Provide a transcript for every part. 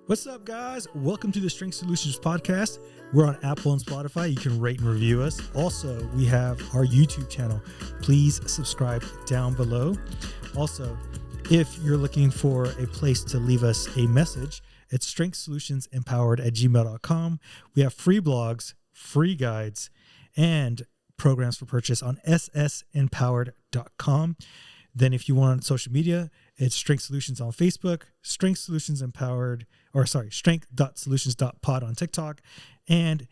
What's up, guys? Welcome to the Strength Solutions podcast. We're on Apple and Spotify. You can rate and review us. Also, we have our YouTube channel. Please subscribe down below. Also, if you're looking for a place to leave us a message, it's strengthsolutionsempowered@gmail.com. We have free blogs, free guides, and programs for purchase on ssempowered.com. Then if you want social media, it's Strength Solutions on Facebook, strength.solutions.pod on TikTok, and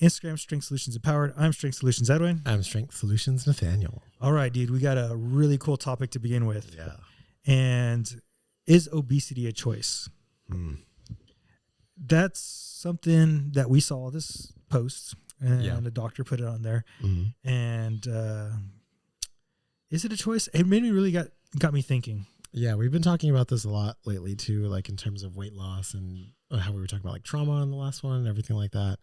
Instagram, Strength Solutions Empowered. I'm Strength Solutions Edwin. I'm Strength Solutions Nathaniel. All right, dude, we got a really cool topic to begin with. Yeah. And is obesity a choice? That's something that we saw this post, and a doctor put it on there. Mm-hmm. And is it a choice? It made me really got me thinking. Yeah, we've been talking about this a lot lately too, like in terms of weight loss and how we were talking about like trauma in the last one and everything like that.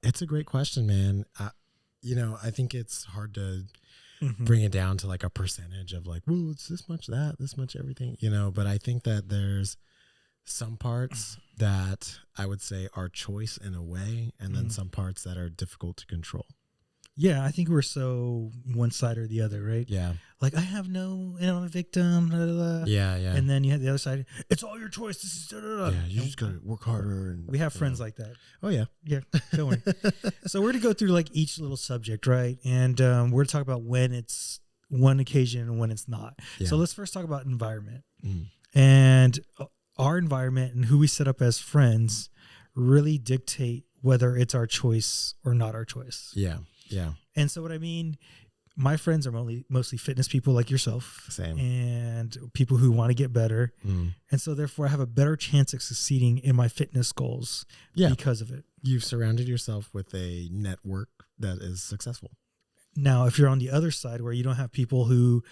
It's a great question, man. I think it's hard to bring it down to like a percentage of like, whoa, it's this much that, this much everything, but I think that there's some parts that I would say are choice in a way, and then some parts that are difficult to control. Yeah, I think we're so one side or the other, right? Yeah. Like, I have no, I'm a victim. Blah, blah, blah. Yeah. And then you have the other side. It's all your choice. This is Yeah, you just got to work harder. And we have friends like that. Oh, yeah. Yeah, don't worry. So we're going to go through like each little subject, right? And we're going to talk about when it's one occasion and when it's not. Yeah. So let's first talk about environment. And our environment and who we set up as friends really dictate whether it's our choice or not our choice. Yeah. Yeah. And so what I mean, my friends are mostly fitness people like yourself. Same. And people who want to get better. And so therefore I have a better chance of succeeding in my fitness goals because of it. You've surrounded yourself with a network that is successful. Now, if you're on the other side where you don't have people who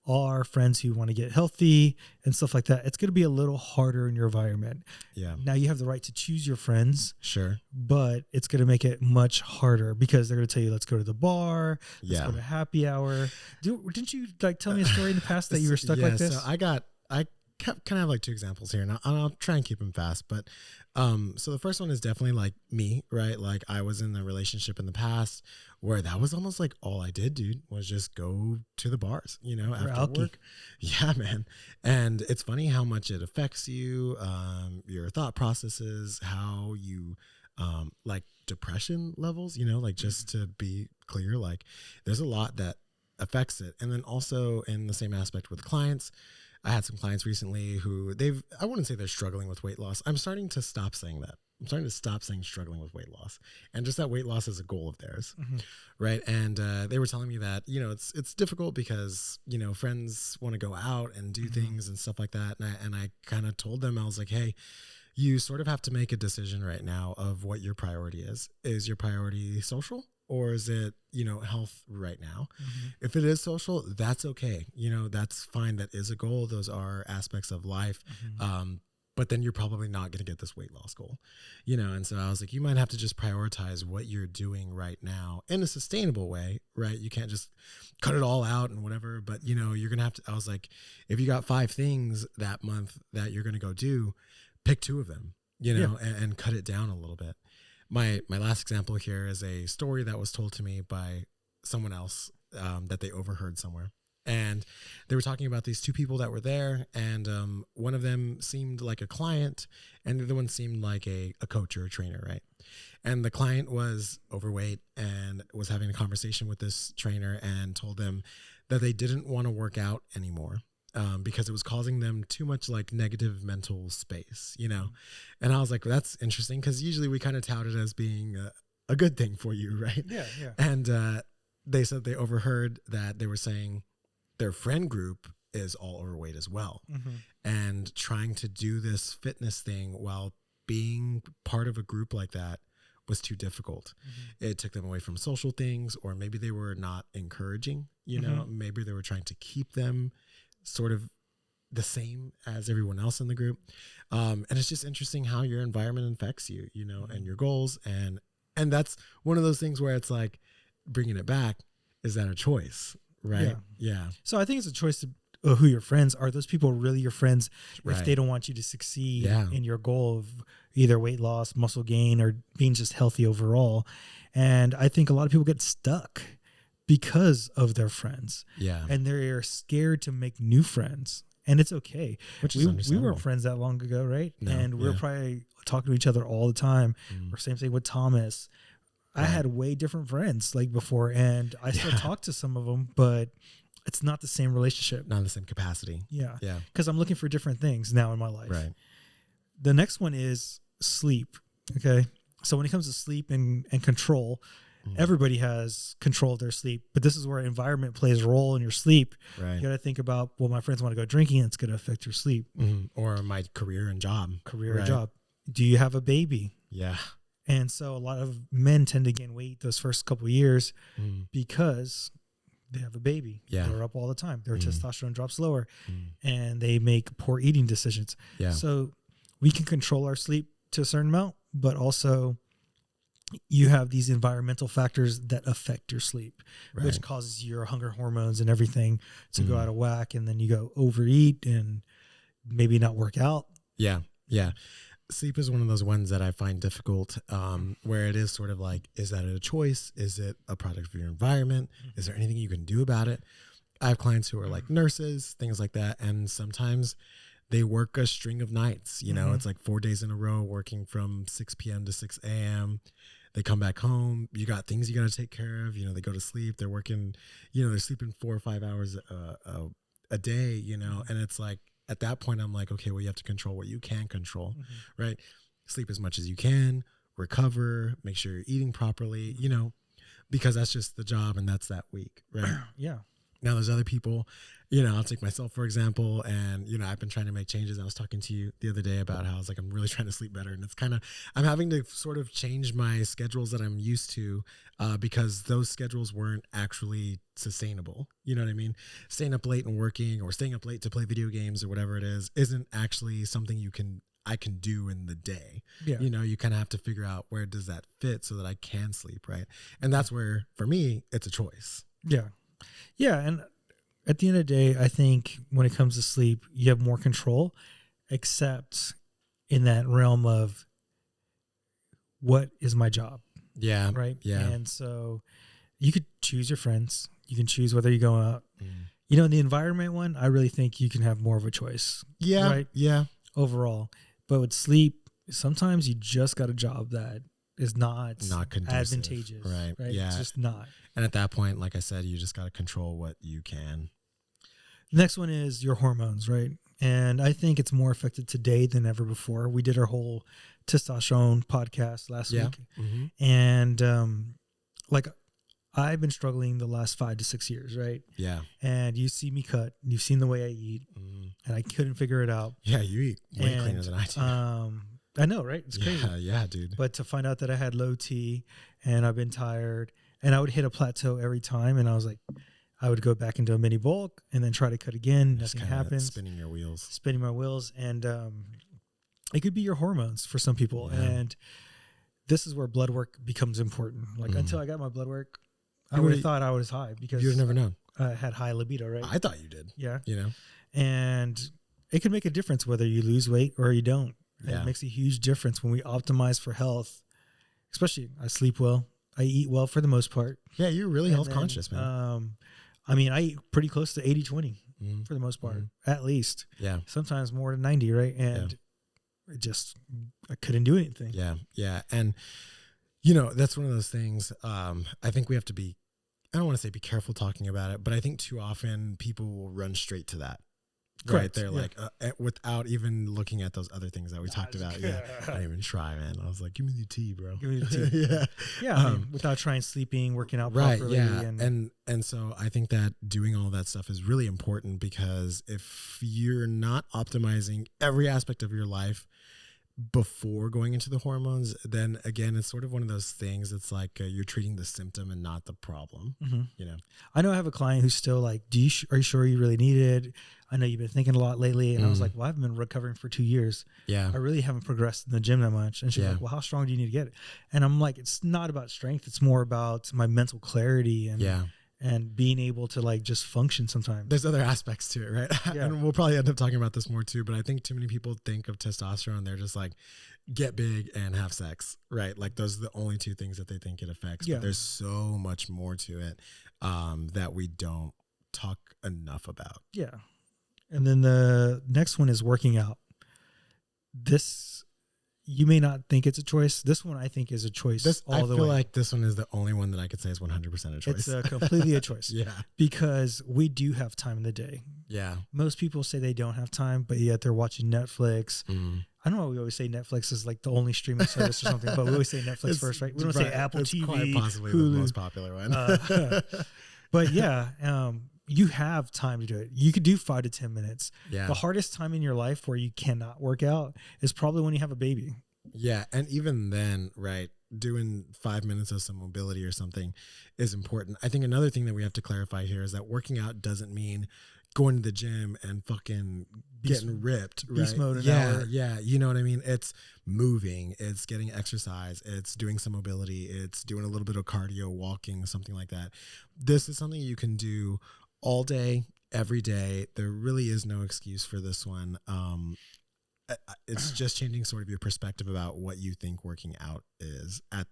are friends who want to get healthy and stuff like that, it's going to be a little harder in your environment. Yeah. Now you have the right to choose your friends. Sure. But it's going to make it much harder because they're going to tell you, let's go to the bar, let's go to happy hour. Didn't you like tell me a story in the past that you were stuck like this? So I kind of have like two examples here, and I'll try and keep them fast. But so the first one is definitely like me, right? Like I was in a relationship in the past where that was almost like all I did, dude, was just go to the bars, after work. Yeah, man. And it's funny how much it affects you, your thought processes, how you like depression levels, like just to be clear, like there's a lot that affects it. And then also in the same aspect with clients, I had some clients recently who I wouldn't say they're struggling with weight loss. I'm starting to stop saying that. I'm starting to stop saying struggling with weight loss, and just that weight loss is a goal of theirs. Right. And they were telling me that, it's difficult because, friends want to go out and do things and stuff like that. And I kind of told them, I was like, hey, you sort of have to make a decision right now of what your priority is. Is your priority social? Or is it, health right now? If it is social, that's okay. That's fine. That is a goal. Those are aspects of life. But then you're probably not going to get this weight loss goal, And so I was like, you might have to just prioritize what you're doing right now in a sustainable way, right? You can't just cut it all out and whatever, but you're going to have to, I was like, if you got 5 things that month that you're going to go do, pick 2 of them, and cut it down a little bit. My last example here is a story that was told to me by someone else that they overheard somewhere. And they were talking about these 2 people that were there. And one of them seemed like a client and the other one seemed like a coach or a trainer, right? And the client was overweight and was having a conversation with this trainer and told them that they didn't want to work out anymore. Because it was causing them too much like negative mental space, And I was like, well, that's interesting because usually we kind of tout it as being a good thing for you, right? Yeah. And they said they overheard that they were saying their friend group is all overweight as well. And trying to do this fitness thing while being part of a group like that was too difficult. It took them away from social things, or maybe they were not encouraging, maybe they were trying to keep them sort of the same as everyone else in the group. And it's just interesting how your environment affects you, and your goals. And that's one of those things where it's like bringing it back. Is that a choice? Right. Yeah. So I think it's a choice who your friends are. Those people really your friends Right. if they don't want you to succeed Yeah. in your goal of either weight loss, muscle gain, or being just healthy overall. And I think a lot of people get stuck because of their friends. Yeah. And they're scared to make new friends. And it's okay. Which We is weren't understandable. friends that long ago, right? No, And we're yeah. probably talking to each other all the time. Mm. Or same thing with Thomas. I Right. had way different friends like before, and I still Yeah. talk to some of them, but it's not the same relationship. Not in the same capacity. Yeah. Yeah. Because I'm looking for different things now in my life. Right. The next one is sleep. Okay. So when it comes to sleep and control, everybody has control of their sleep, but this is where environment plays a role in your sleep. Right. You got to think about, well, my friends want to go drinking. It's going to affect your sleep, Or my career and job. career, Right. job. Do you have a baby? Yeah. And so a lot of men tend to gain weight those first couple of years Mm. because they have a baby. Yeah. They're up all the time. Their testosterone drops lower Mm. and they make poor eating decisions. Yeah. So we can control our sleep to a certain amount, but also you have these environmental factors that affect your sleep, Right. which causes your hunger hormones and everything to go out of whack. And then you go overeat and maybe not work out. Yeah. Yeah. Sleep is one of those ones that I find difficult, where it is sort of like, is that a choice? Is it a product of your environment? Is there anything you can do about it? I have clients who are like nurses, things like that. And sometimes they work a string of nights, you know, it's like 4 days in a row working from 6 p.m. to 6 a.m. They come back home. You got things you got to take care of. You know, they go to sleep. They're working, you know, they're sleeping 4 or 5 hours a day, you know, and it's like, at that point, I'm like, okay, well, you have to control what you can control, right? Sleep as much as you can, recover, make sure you're eating properly, you know, because that's just the job and that's that week, right? Yeah. Now there's other people, you know, I'll take myself, for example, and, you know, I've been trying to make changes. I was talking to you the other day about how I was like, I'm really trying to sleep better. And it's kind of, I'm having to sort of change my schedules that I'm used to because those schedules weren't actually sustainable. You know what I mean? Staying up late and working or staying up late to play video games or whatever it is, isn't actually something I can do in the day. Yeah. You know, you kind of have to figure out where does that fit so that I can sleep, right? And that's where, for me, it's a choice. Yeah. Yeah. And at the end of the day, I think when it comes to sleep, you have more control, except in that realm of what is my job, Yeah. right? Yeah. And so you could choose your friends. You can choose whether you go out. You know, in the environment one, I really think you can have more of a choice. Yeah. Right? Yeah. Overall. But with sleep, sometimes you just got a job that is not Conducive. advantageous. Right. Yeah. It's just not. And at that point, like I said, you just got to control what you can. The next one is your hormones, right? And I think it's more affected today than ever before. We did our whole testosterone podcast last week. And like I've been struggling the last 5 to 6 years, right? Yeah. And you see me cut. You've seen the way I eat. And I couldn't figure it out. Yeah, you eat way cleaner than I do. I know, right? It's crazy. Yeah, dude. But to find out that I had low T and I've been tired and I would hit a plateau every time. And I was like, I would go back into a mini bulk and then try to cut again. Just Nothing kinda happens. Spinning your wheels. Spinning my wheels. And it could be your hormones for some people. Yeah. And this is where blood work becomes important. Like until I got my blood work, I You would would- have thought I was high because You'd never known. I had high libido, right? I thought you did. Yeah. You know? And it can make a difference whether you lose weight or you don't. And Yeah. it makes a huge difference when we optimize for health, especially I sleep well. I eat well for the most part. Yeah, you're really And health then, conscious, man. I mean, I eat pretty close to 80-20 Mhm. for the most part, at least. Yeah. Sometimes more than 90, right? And I couldn't do anything. Yeah. Yeah. And, you know, that's one of those things. I think we have to be, I don't want to say be careful talking about it, but I think too often people will run straight to that. Correct. Right. They're Yeah. like, without even looking at those other things that we talked about. Yeah. I didn't even try, man. I was like, give me the tea, bro. Give me the tea. Yeah. Yeah. I mean, without trying sleeping, working out Right. properly. Yeah. And And so I think that doing all that stuff is really important because if you're not optimizing every aspect of your life before going into the hormones, then again, it's sort of one of those things. It's like you're treating the symptom and not the problem, you know? I know I have a client who's still like, are you sure you really need it? I know you've been thinking a lot lately. And I was like, well, I've been recovering for 2 years. Yeah. I really haven't progressed in the gym that much. And she's Yeah. like, well, how strong do you need to get it? And I'm like, it's not about strength. It's more about my mental clarity and, Yeah. and being able to like just function sometimes. There's other aspects to it, right? Yeah. And we'll probably end up talking about this more too, but I think too many people think of testosterone, they're just like, get big and have sex, right? Like those are the only two things that they think it affects. Yeah. But there's so much more to it that we don't talk enough about. Yeah. And then the next one is working out. This, you may not think it's a choice. This one I think is a choice I all the feel way. like this one is the only one that I could say is 100% a choice. It's completely a choice. Yeah. Because we do have time in the day. Yeah. Most people say they don't have time, but yet they're watching Netflix. I don't know why we always say Netflix is like the only streaming service or something, but we always say Netflix first, right? We don't say Apple TV. Quite possibly Hulu. the most popular one. But yeah, you have time to do it. You could do 5 to 10 minutes. Yeah. The hardest time in your life where you cannot work out is probably when you have a baby. Yeah. And even then, right, doing 5 minutes of some mobility or something is important. I think another thing that we have to clarify here is that working out doesn't mean going to the gym and fucking getting ripped. Beast right? mode an Yeah. hour. Yeah. You know what I mean? It's moving, it's getting exercise, it's doing some mobility, it's doing a little bit of cardio, walking, something like that. This is something you can do all day, every day. There really is no excuse for this one. It's just changing sort of your perspective about what you think working out is at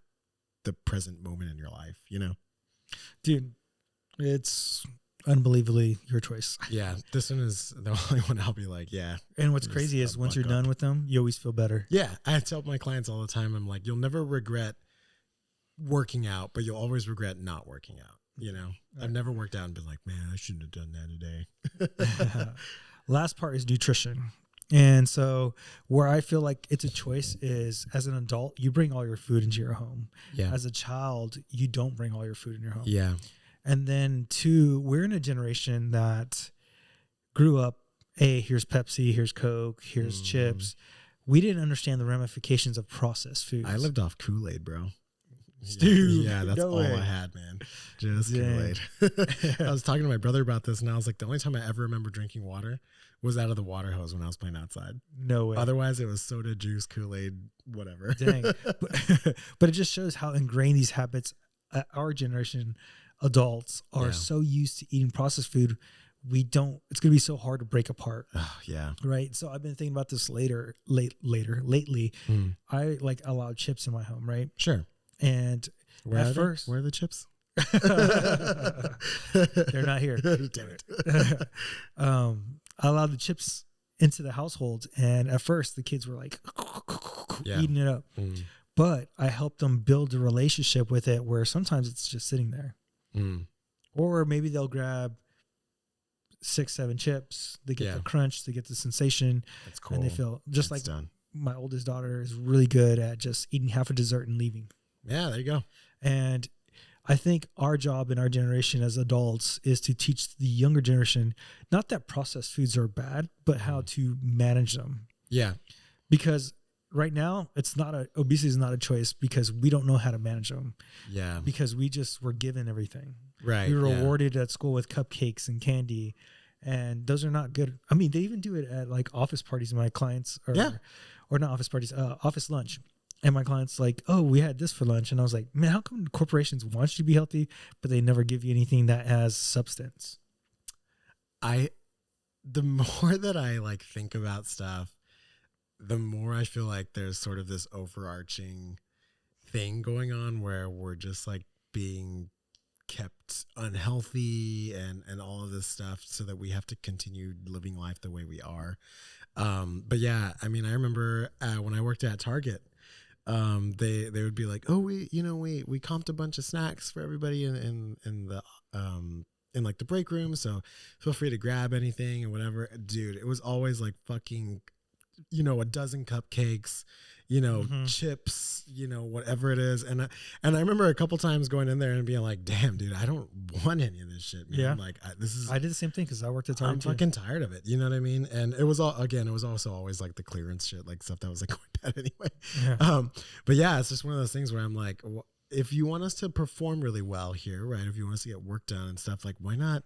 the present moment in your life, you know? Dude, it's unbelievably your choice. Yeah, this one is the only one I'll be like, yeah. And what's Just crazy is once you're buck up. done with them, you always feel better. Yeah, I tell my clients all the time, I'm like, you'll never regret working out, but you'll always regret not working out, you know? I've never worked out and been like, man, I shouldn't have done that today. Last part is nutrition. And so where I feel like it's a choice is as an adult, you bring all your food into your home. Yeah. As a child, you don't bring all your food in your home. Yeah. And then 2, we're in a generation that grew up, hey, here's Pepsi, here's Coke, here's chips. We didn't understand the ramifications of processed foods. I lived off Kool-Aid, bro. Dude, yeah, that's no all way. I had, man. Just Dang. Kool-Aid. I was talking to my brother about this, and I was like, the only time I ever remember drinking water was out of the water hose when I was playing outside. No way. Otherwise, it was soda, juice, Kool-Aid, whatever. Dang. But it just shows how ingrained these habits, our generation adults are so used to eating processed food. It's going to be so hard to break apart. Oh, yeah. Right. So I've been thinking about this lately. I like allowed chips in my home. Right. Sure. And Where at are first, they? Where are the chips? they're not here. Damn it. I allowed the chips into the household. And at first the kids were like eating it up. But I helped them build a relationship with it where sometimes it's just sitting there. Or maybe they'll grab 6, 7 chips. They get the crunch, they get the sensation. That's cool. And they feel just That's like done. My oldest daughter is really good at just eating half a dessert and leaving. Yeah, there you go. And I think our job in our generation as adults is to teach the younger generation, not that processed foods are bad, but how to manage them. Yeah. Because right now obesity is not a choice because we don't know how to manage them. Yeah. Because we just were given everything. Right. We were rewarded at school with cupcakes and candy, and those are not good. I mean, they even do it at like office parties. My clients or not office parties, office lunch. And my clients like, oh, we had this for lunch. And I was like, man, how come corporations want you to be healthy, but they never give you anything that has substance? The more that I like think about stuff, the more I feel like there's sort of this overarching thing going on where we're just like being kept unhealthy and all of this stuff so that we have to continue living life the way we are. But yeah, I mean, I remember when I worked at Target, they would be like, oh, we comped a bunch of snacks for everybody in the in like the break room, so feel free to grab anything and whatever. Dude, it was always like fucking, a dozen cupcakes, chips, whatever it is. And I remember a couple times going in there and being like, damn, dude, I don't want any of this shit, man. Yeah. Like I did the same thing because I worked at Target. I'm fucking tired of it. You know what I mean? And it was also always like the clearance shit, like stuff that was like going bad anyway. Yeah. But yeah, it's just one of those things where I'm like, if you want us to perform really well here, right? If you want us to get work done and stuff, like, why not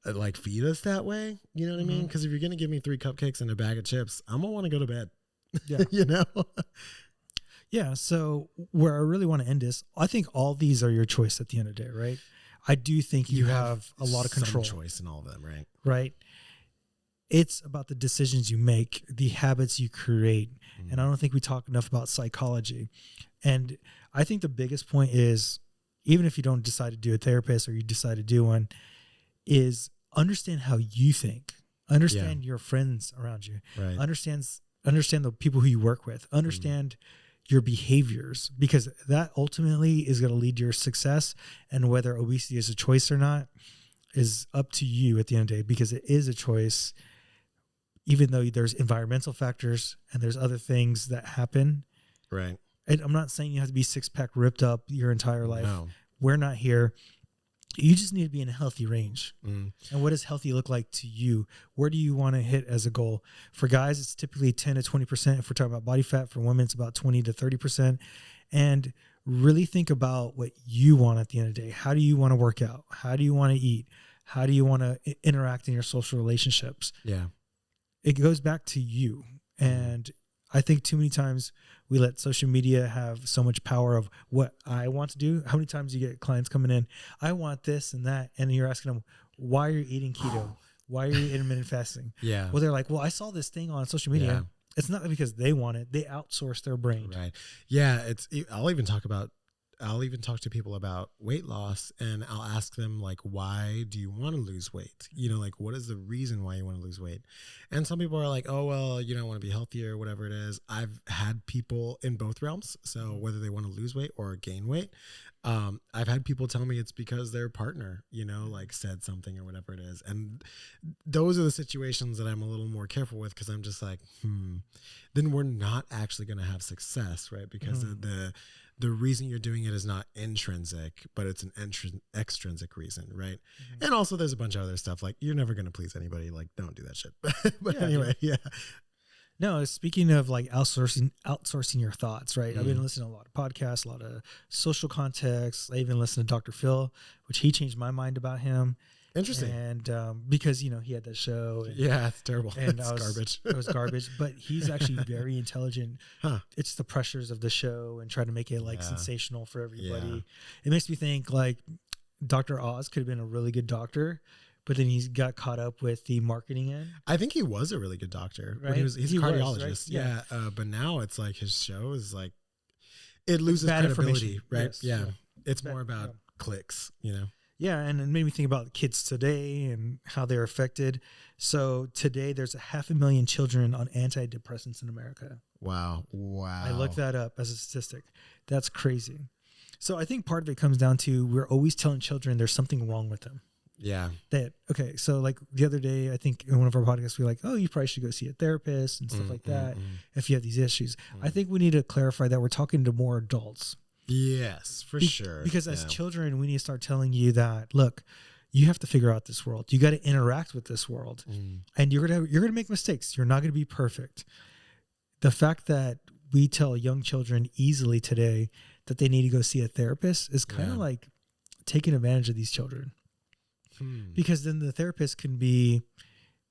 like feed us that way? You know what I mean? Because if you're going to give me 3 cupcakes and a bag of chips, I'm going to want to go to bed. Yeah. Yeah. So where I really want to end is, I think all these are your choice at the end of the day, right? I do think you have a lot of control. Some choice in all of them, right? Right. It's about the decisions you make, the habits you create. And I don't think we talk enough about psychology. And I think the biggest point is, even if you don't decide to do a therapist or you decide to do one, is understand how you think. Understand your friends around you. Right. Understand the people who you work with. Understand your behaviors, because that ultimately is going to lead to your success. And whether obesity is a choice or not is up to you at the end of the day, because it is a choice. Even though there's environmental factors and there's other things that happen. Right. And I'm not saying you have to be 6-pack ripped up your entire life. No. We're not here. You just need to be in a healthy range. Mm. And what does healthy look like to you? Where do you want to hit as a goal? For guys, it's typically 10 to 20%. If we're talking about body fat, for women, it's about 20 to 30%. And really think about what you want at the end of the day. How do you want to work out? How do you want to eat? How do you want to interact in your social relationships? Yeah. It goes back to you. And I think too many times we let social media have so much power of what I want to do. How many times you get clients coming in, I want this and that. And you're asking them, why are you eating keto? Why are you intermittent fasting? Yeah. Well, they're like, well, I saw this thing on social media. Yeah. It's not because they want it. They outsource their brain. Right. Yeah. I'll even talk to people about weight loss, and I'll ask them, like, why do you want to lose weight? You know, like, what is the reason why you want to lose weight? And some people are like, oh, well, you know, I want to be healthier, whatever it is. I've had people in both realms. So whether they want to lose weight or gain weight, I've had people tell me it's because their partner, you know, like said something or whatever it is. And those are the situations that I'm a little more careful with, because I'm just like, then we're not actually going to have success, right? Because the reason you're doing it is not intrinsic, but it's an extrinsic reason, right? And also there's a bunch of other stuff, like you're never going to please anybody. Like, don't do that shit. But anyway, yeah. No, speaking of like outsourcing your thoughts, right? I've been listening to a lot of podcasts, a lot of social context. I even listened to Dr. Phil, which he changed my mind about him. Interesting. And because, you know, he had that show. And, yeah, it's terrible. And it's garbage. It was garbage, but he's actually very intelligent. It's the pressures of the show and trying to make it like sensational for everybody. Yeah. It makes me think like Dr. Oz could have been a really good doctor, but then he got caught up with the marketing end. I think he was a really good doctor. Right? He's a cardiologist. Was, right? Yeah. But now it's like his show is like, it loses credibility, right? Yes. Yeah. It's more about clicks, you know? Yeah, and it made me think about kids today and how they're affected. So today there's 500,000 children on antidepressants in America. Wow. I looked that up as a statistic. That's crazy. So I think part of it comes down to we're always telling children there's something wrong with them. Yeah. So like the other day, I think in one of our podcasts, we were like, oh, you probably should go see a therapist and stuff like that if you have these issues. I think we need to clarify that we're talking to more adults. Yes, for sure. Because as children, we need to start telling you that, look, you have to figure out this world. You got to interact with this world, and you're gonna make mistakes. You're not gonna be perfect. The fact that we tell young children easily today that they need to go see a therapist is kind of like taking advantage of these children, because then the therapist can be.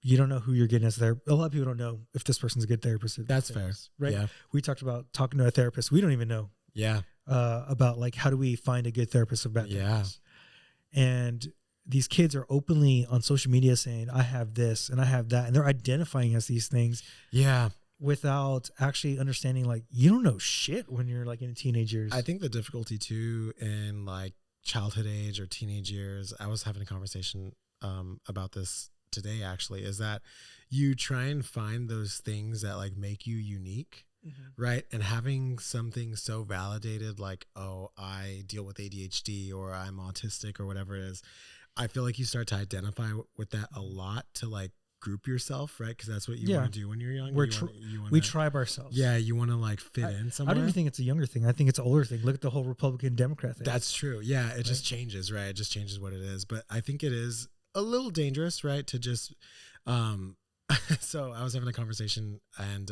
You don't know who you're getting as a therapist. A lot of people don't know if this person's a good therapist. That's fair, right? Yeah. We talked about talking to a therapist. We don't even know. Yeah. About like, how do we find a good therapist or bad therapist? And these kids are openly on social media saying, I have this and I have that. And they're identifying as these things. Yeah. Without actually understanding, like, you don't know shit when you're like in teenage years. I think the difficulty too in like childhood age or teenage years, I was having a conversation about this today actually, is that you try and find those things that like make you unique. Right. And having something so validated, like, oh, I deal with ADHD or I'm autistic or whatever it is. I feel like you start to identify with that a lot to like group yourself, right? Because that's what you want to do when you're young. We tribe ourselves. Yeah. You want to like fit in somewhere. I don't even think it's a younger thing. I think it's an older thing. Look at the whole Republican Democrat thing. That's true. Yeah. It just changes, right? It just changes what it is. But I think it is a little dangerous, right? To just, so I was having a conversation and,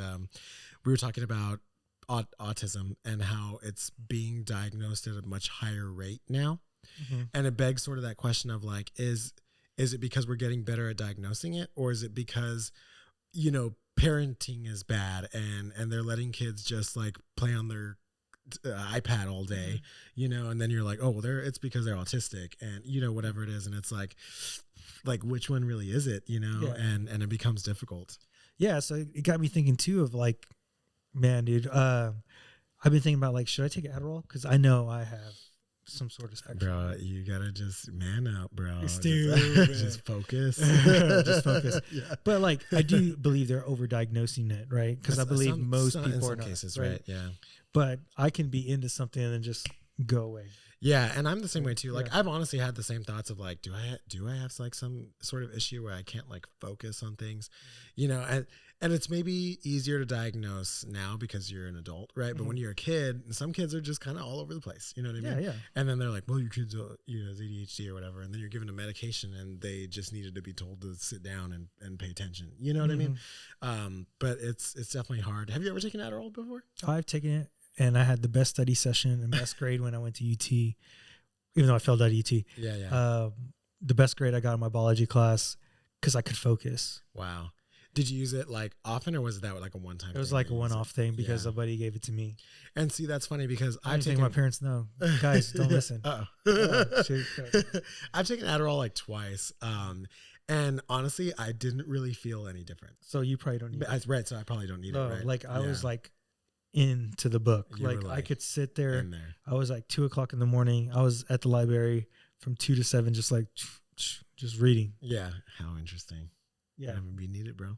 we were talking about autism and how it's being diagnosed at a much higher rate now. And it begs sort of that question of like, is it because we're getting better at diagnosing it? Or is it because, you know, parenting is bad and they're letting kids just like play on their iPad all day, you know, and then you're like, oh, well, it's because they're autistic, and you know, whatever it is, and it's like which one really is it, you know, and it becomes difficult. Yeah, so it got me thinking too of like, man, dude, I've been thinking about like, should I take Adderall? Because I know I have some sort of spectrum. Bro, you gotta just man up, bro. Just focus. Just focus. Yeah. But like, I do believe they're overdiagnosing it, right? Because I believe most people in some are not, cases, right? Yeah. But I can be into something and then just go away. Yeah, and I'm the same way too. Like I've honestly had the same thoughts of like, do I have like some sort of issue where I can't like focus on things, you know? And it's maybe easier to diagnose now because you're an adult, right? But when you're a kid, some kids are just kind of all over the place, you know what I mean? Yeah. And then they're like, well, your kid's has ADHD or whatever, and then you're given a medication, and they just needed to be told to sit down and pay attention. You know what I mean? But it's definitely hard. Have you ever taken Adderall before? I've taken it. And I had the best study session and best grade when I went to UT, even though I failed out of UT. Yeah. The best grade I got in my biology class because I could focus. Wow. Did you use it like often, or was that like a one-time thing? It was like a one-off thing because a buddy gave it to me. And see, that's funny because I think my parents know. Guys, don't listen. I've taken Adderall like twice. And honestly, I didn't really feel any different. So you probably don't need it. Right, so I probably don't need it, right? Like I was like into the book. Like I could sit there. I was like 2:00 in the morning. I was at the library from 2 to 7, just like just reading. Yeah. How interesting. Yeah. We need it, bro.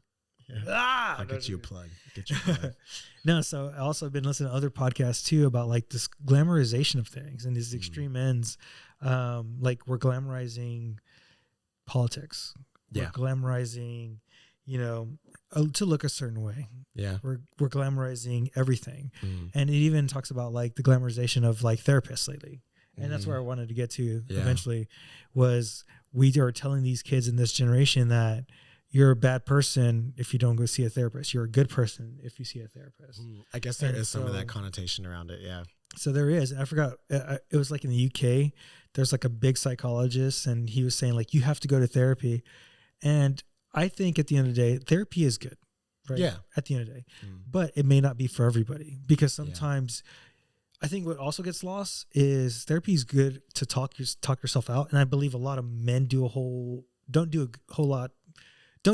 Yeah. I'll get you a plug. No, so I also been listening to other podcasts too about like this glamorization of things and these extreme ends. Like we're glamorizing politics. We're glamorizing, you know, to look a certain way. Yeah. We're glamorizing everything. And it even talks about like the glamorization of like therapists lately. And that's where I wanted to get to eventually was we are telling these kids in this generation that you're a bad person if you don't go see a therapist. You're a good person if you see a therapist. I guess there is some of that connotation around it. Yeah. So there is. And I forgot. It was like in the UK, there's like a big psychologist and he was saying like, you have to go to therapy. And I think at the end of the day, therapy is good. Right? Yeah. At the end of the day. But it may not be for everybody because sometimes I think what also gets lost is therapy is good to talk yourself out. And I believe a lot of men don't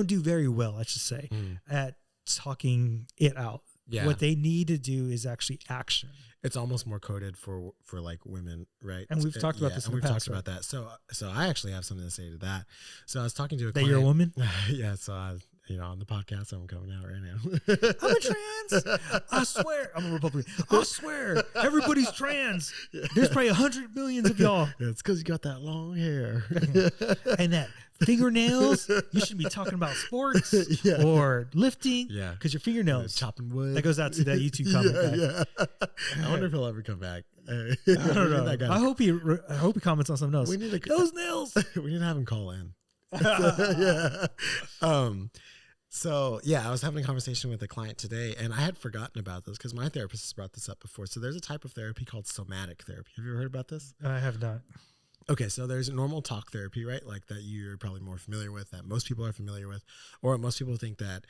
do very well, I should say, at talking it out. Yeah. What they need to do is actually action. It's almost more coded for like women, right? And we've talked about this in the past. We've talked about that. So I actually have something to say to that. So I was talking to a client. That you're a woman? Yeah. So on the podcast, I'm coming out right now. I'm a trans. I swear. I'm a Republican. I swear. Everybody's trans. There's probably 100 million of y'all. Yeah, it's because you got that long hair. And that fingernails. You should be talking about sports or lifting. Yeah. Because your fingernails. Chopping wood. That goes out to that YouTube comment guy. Yeah. I wonder if he'll ever come back. I don't know. I hope he comments on something else. We need those nails. We need to have him call in. So I was having a conversation with a client today, and I had forgotten about this because my therapist has brought this up before. So there's a type of therapy called somatic therapy. Have you ever heard about this? I have not. Okay, so there's normal talk therapy, right? Like that you're probably more familiar with, that most people are familiar with, or most people think that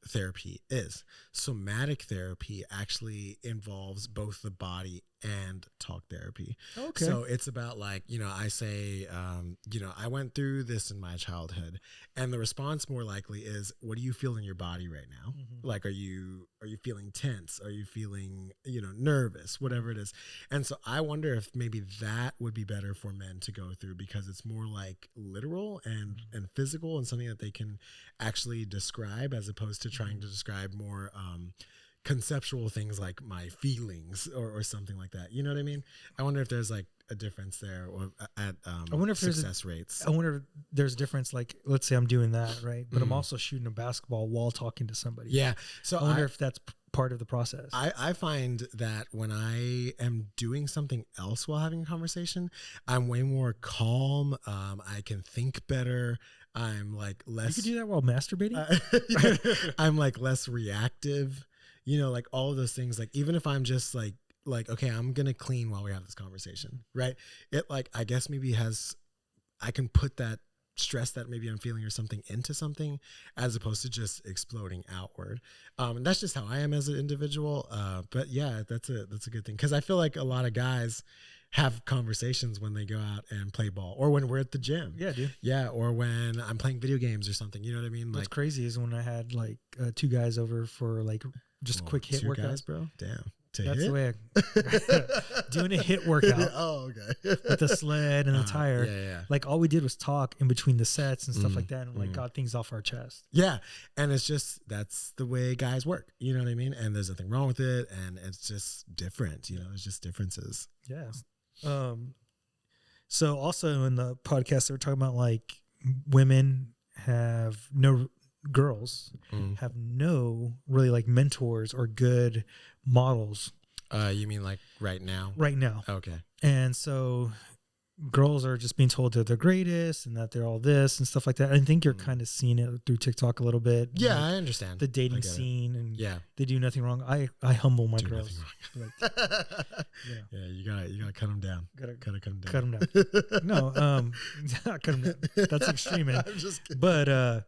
therapy is. Somatic therapy actually involves both the body and talk therapy. Okay. So it's about like, I say, I went through this in my childhood, and the response more likely is, what do you feel in your body right now? Mm-hmm. Like, are you feeling tense? Are you feeling, nervous, whatever it is? And so I wonder if maybe that would be better for men to go through because it's more like literal and physical and something that they can actually describe as opposed to trying to describe more conceptual things like my feelings or something like that. You know what I mean? I wonder if there's like a difference there or at I wonder if success rates. I wonder if there's a difference. Like, let's say I'm doing that, right? But I'm also shooting a basketball while talking to somebody. Yeah. So I wonder if that's part of the process. I find that when I am doing something else while having a conversation, I'm way more calm. I can think better. I'm like less. You could do that while masturbating? I'm like less reactive. Like all of those things, like even if I'm just like, okay, I'm going to clean while we have this conversation, right? It like, I guess maybe I can put that stress that maybe I'm feeling or something into something, as opposed to just exploding outward. And that's just how I am as an individual. But yeah, that's a good thing, because I feel like a lot of guys have conversations when they go out and play ball, or when we're at the gym. Yeah, dude. Yeah, or when I'm playing video games or something. You know what I mean? What's Like, crazy is when I had like 2 guys over for like just quick hit 2 workouts, guys, bro. Damn. That's hit? the way doing a hit workout. Oh, okay. With the sled and the tire. Yeah. Like all we did was talk in between the sets and stuff like that, and like got things off our chest. Yeah. And it's just, that's the way guys work. You know what I mean? And there's nothing wrong with it. And it's just different. You know, it's just differences. Yeah. So also in the podcast, they were talking about like girls have no really like mentors or good models. You mean like right now? Right now. Okay. And so girls are just being told they're the greatest and that they're all this and stuff like that. I think you're kind of seeing it through TikTok a little bit. Yeah, like I understand. the dating scene, and yeah, they do nothing wrong. I humble my do girls. Like, yeah, you gotta cut them down. Gotta cut them down. Cut them down. No, cut them down. That's extreme, man. I'm just kidding. But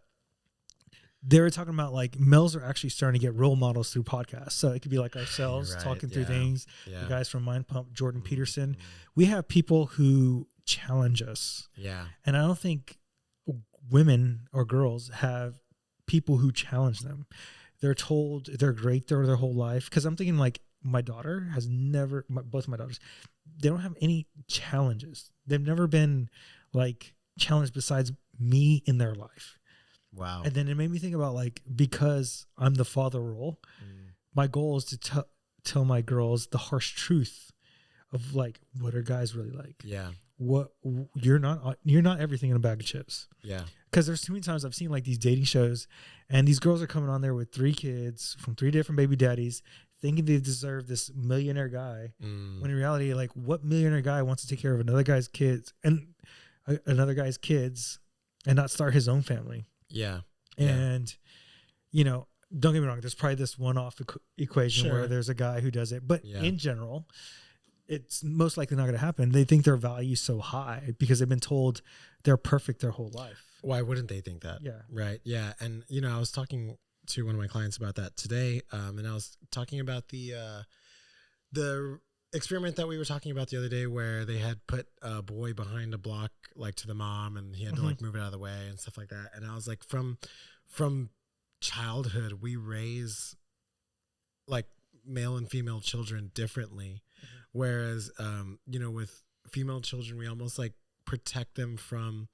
they were talking about like males are actually starting to get role models through podcasts. So it could be like ourselves talking through things. Yeah. The guys from Mind Pump, Jordan Peterson. We have people who challenge us. Yeah. And I don't think women or girls have people who challenge them. They're told they're great their whole life. Because I'm thinking like my daughter has never, both my daughters, they don't have any challenges. They've never been like challenged besides me in their life. Wow. And then it made me think about like, because I'm the father role, my goal is to tell my girls the harsh truth of like, what are guys really like? Yeah. What you're not everything in a bag of chips. Yeah. Because there's too many times I've seen like these dating shows, and these girls are coming on there with 3 kids from 3 different baby daddies, thinking they deserve this millionaire guy. When in reality, like, what millionaire guy wants to take care of another guy's kids and not start his own family? Yeah. And, you know, don't get me wrong, there's probably this one-off equation where there's a guy who does it. But in general, it's most likely not going to happen. They think their value is so high because they've been told they're perfect their whole life. Why wouldn't they think that? Yeah. Right. Yeah. And, you know, I was talking to one of my clients about that today. And I was talking about the experiment that we were talking about the other day, where they had put a boy behind a block, like to the mom, and he had to like move it out of the way and stuff like that. And I was like, from childhood, we raise like male and female children differently. Whereas, you know, with female children, we almost like protect them from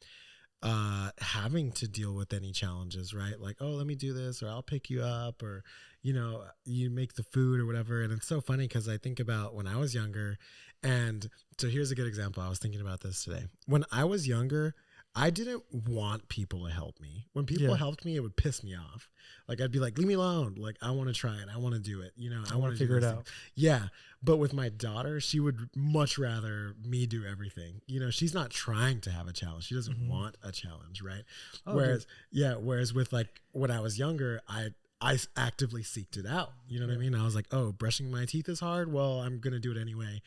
having to deal with any challenges, right? Like, oh, let me do this, or I'll pick you up, or, you know, you make the food or whatever. And it's so funny because I think about when I was younger. And so here's a good example. I was thinking about this today. When I was younger, I didn't want people to help me. When people helped me, it would piss me off. Like, I'd be like, leave me alone. Like, I want to try it. I want to do it. You know, I want to figure it out. Yeah. But with my daughter, she would much rather me do everything. You know, she's not trying to have a challenge. She doesn't want a challenge. Right. Oh, whereas with like when I was younger, I actively seeked it out. You know what I mean? I was like, oh, brushing my teeth is hard. Well, I'm going to do it anyway.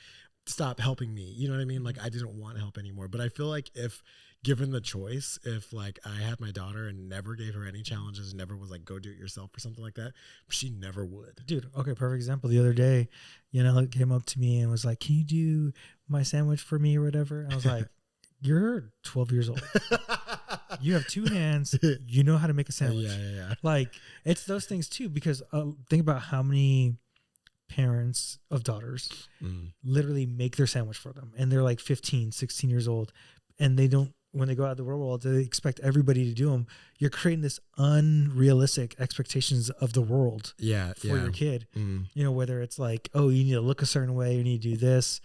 Stop helping me. You know what I mean? Like, I didn't want help anymore. But I feel like if given the choice, if like I had my daughter and never gave her any challenges, never was like, go do it yourself or something like that, she never would. Dude, okay, perfect example. The other day, you know, it came up to me and was like, can you do my sandwich for me or whatever? And I was like, you're 12 years old. You have 2 hands. You know how to make a sandwich. Yeah. Like, it's those things too, because think about how many parents of daughters literally make their sandwich for them. And they're like 15, 16 years old. And they don't, when they go out of the real world, they expect everybody to do them. You're creating this unrealistic expectations of the world for your kid. You know, whether it's like, oh, you need to look a certain way, you need to do this.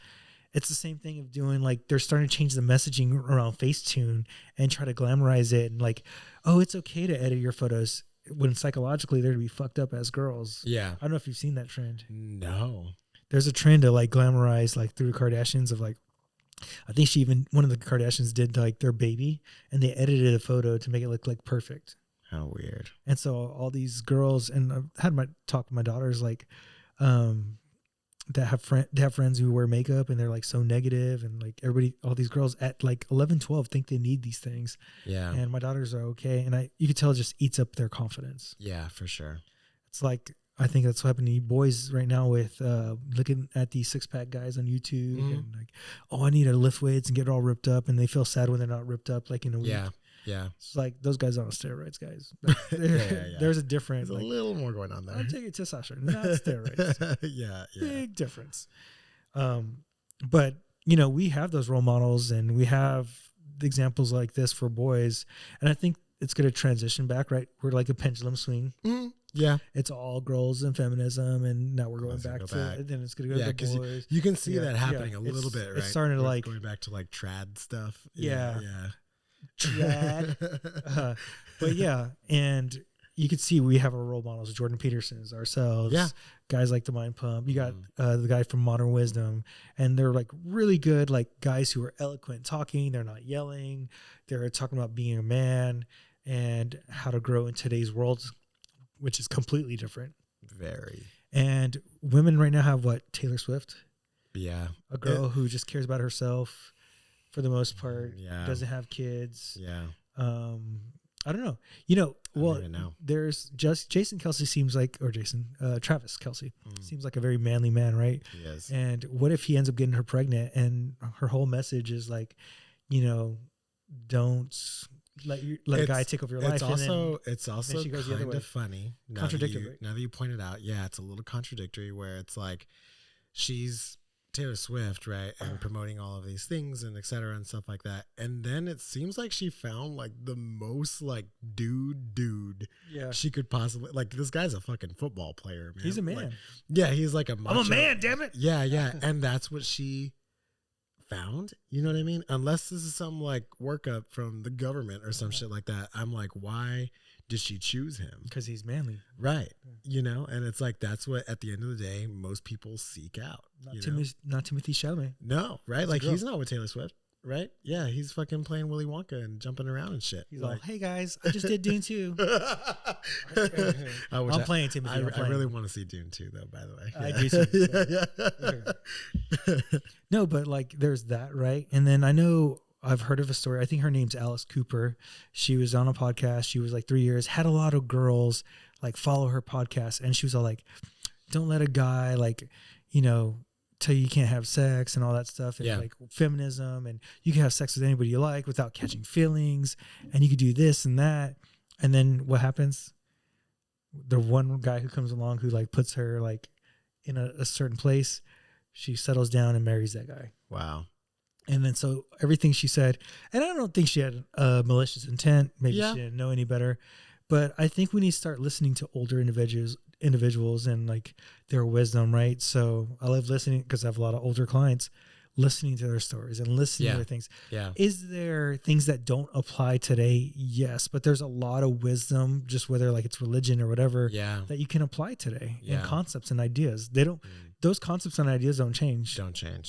It's the same thing of doing like, they're starting to change the messaging around Facetune and try to glamorize it. And like, oh, it's okay to edit your photos, when psychologically they're to be fucked up as girls. Yeah. I don't know if you've seen that trend. No. There's a trend to like glamorize, like through the Kardashians, of like, I think one of the Kardashians did like their baby, and they edited a photo to make it look like perfect. How weird. And so all these girls, and I've had my talk with my daughters, like, that have friends who wear makeup and they're like so negative, and like everybody, all these girls at like 11, 12 think they need these things. Yeah. And my daughters are okay. And you could tell it just eats up their confidence. Yeah, for sure. It's like, I think that's what happened to you boys right now with looking at these 6-pack guys on YouTube and like, oh, I need to lift weights and get all ripped up. And they feel sad when they're not ripped up like in a week. Yeah. Yeah. It's like those guys are on steroids, guys. Like, there's a difference. There's a little more going on there. I'm taking testosterone, not steroids. Yeah. Big difference. But, we have those role models and we have examples like this for boys. And I think it's going to transition back, right? We're like a pendulum swing. Yeah. It's all girls and feminism. And now we're going back to it. Then it's going to go to boys. You can see that happening a little bit, right? It's starting to like going back to like trad stuff. Yeah. Trad. But yeah. And you could see we have our role models, Jordan Peterson's, ourselves, guys like the Mind Pump. You got the guy from Modern Wisdom, and they're like really good, like guys who are eloquent talking. They're not yelling. They're talking about being a man and how to grow in today's world, which is completely different. Very. And women right now have what? Taylor Swift. Yeah. A girl who just cares about herself for the most part. Yeah. Doesn't have kids. Yeah. I don't know. There's just Jason Kelsey seems like, or Travis Kelsey seems like a very manly man, right? He is. And what if he ends up getting her pregnant and her whole message is like, don't let a guy take over your life. It's also kind of funny. Contradictory. Now that you pointed out, it's a little contradictory where it's like she's Taylor Swift, right, and promoting all of these things and et cetera and stuff like that, and then it seems like she found like the most like dude she could possibly, like, this guy's a fucking football player, man. He's a man. Like, he's like a macho. I'm a man, damn it. Yeah and that's what she found, you know what I mean? Unless this is some like workup from the government or some shit like that. I'm like, why did she choose him? Because he's manly, right? And it's like, that's what at the end of the day most people seek out. Not Timothy Chalamet. No, right? Like, he's not with Taylor Swift, right? Yeah, he's fucking playing Willy Wonka and jumping around and shit. He's like, hey guys, I just did Dune 2. I'm playing Timothy. I really want to see Dune 2 though, by the way. I do too. No, but like, there's that, right? And then I know I've heard of a story. I think her name's Alice Cooper. She was on a podcast. She was like 3 years, had a lot of girls like follow her podcast. And she was all like, don't let a guy like, tell you can't have sex and all that stuff. And like feminism, and you can have sex with anybody you like without catching feelings. And you could do this and that. And then what happens? The one guy who comes along who like puts her like in a certain place, she settles down and marries that guy. Wow. And then so everything she said, and I don't think she had a malicious intent. Maybe she didn't know any better. But I think we need to start listening to older individuals and like their wisdom, right? So I love listening because I have a lot of older clients, listening to their stories and listening to their things. Yeah. Is there things that don't apply today? Yes. But there's a lot of wisdom, just whether like it's religion or whatever, that you can apply today and concepts and ideas. They don't, those concepts and ideas don't change.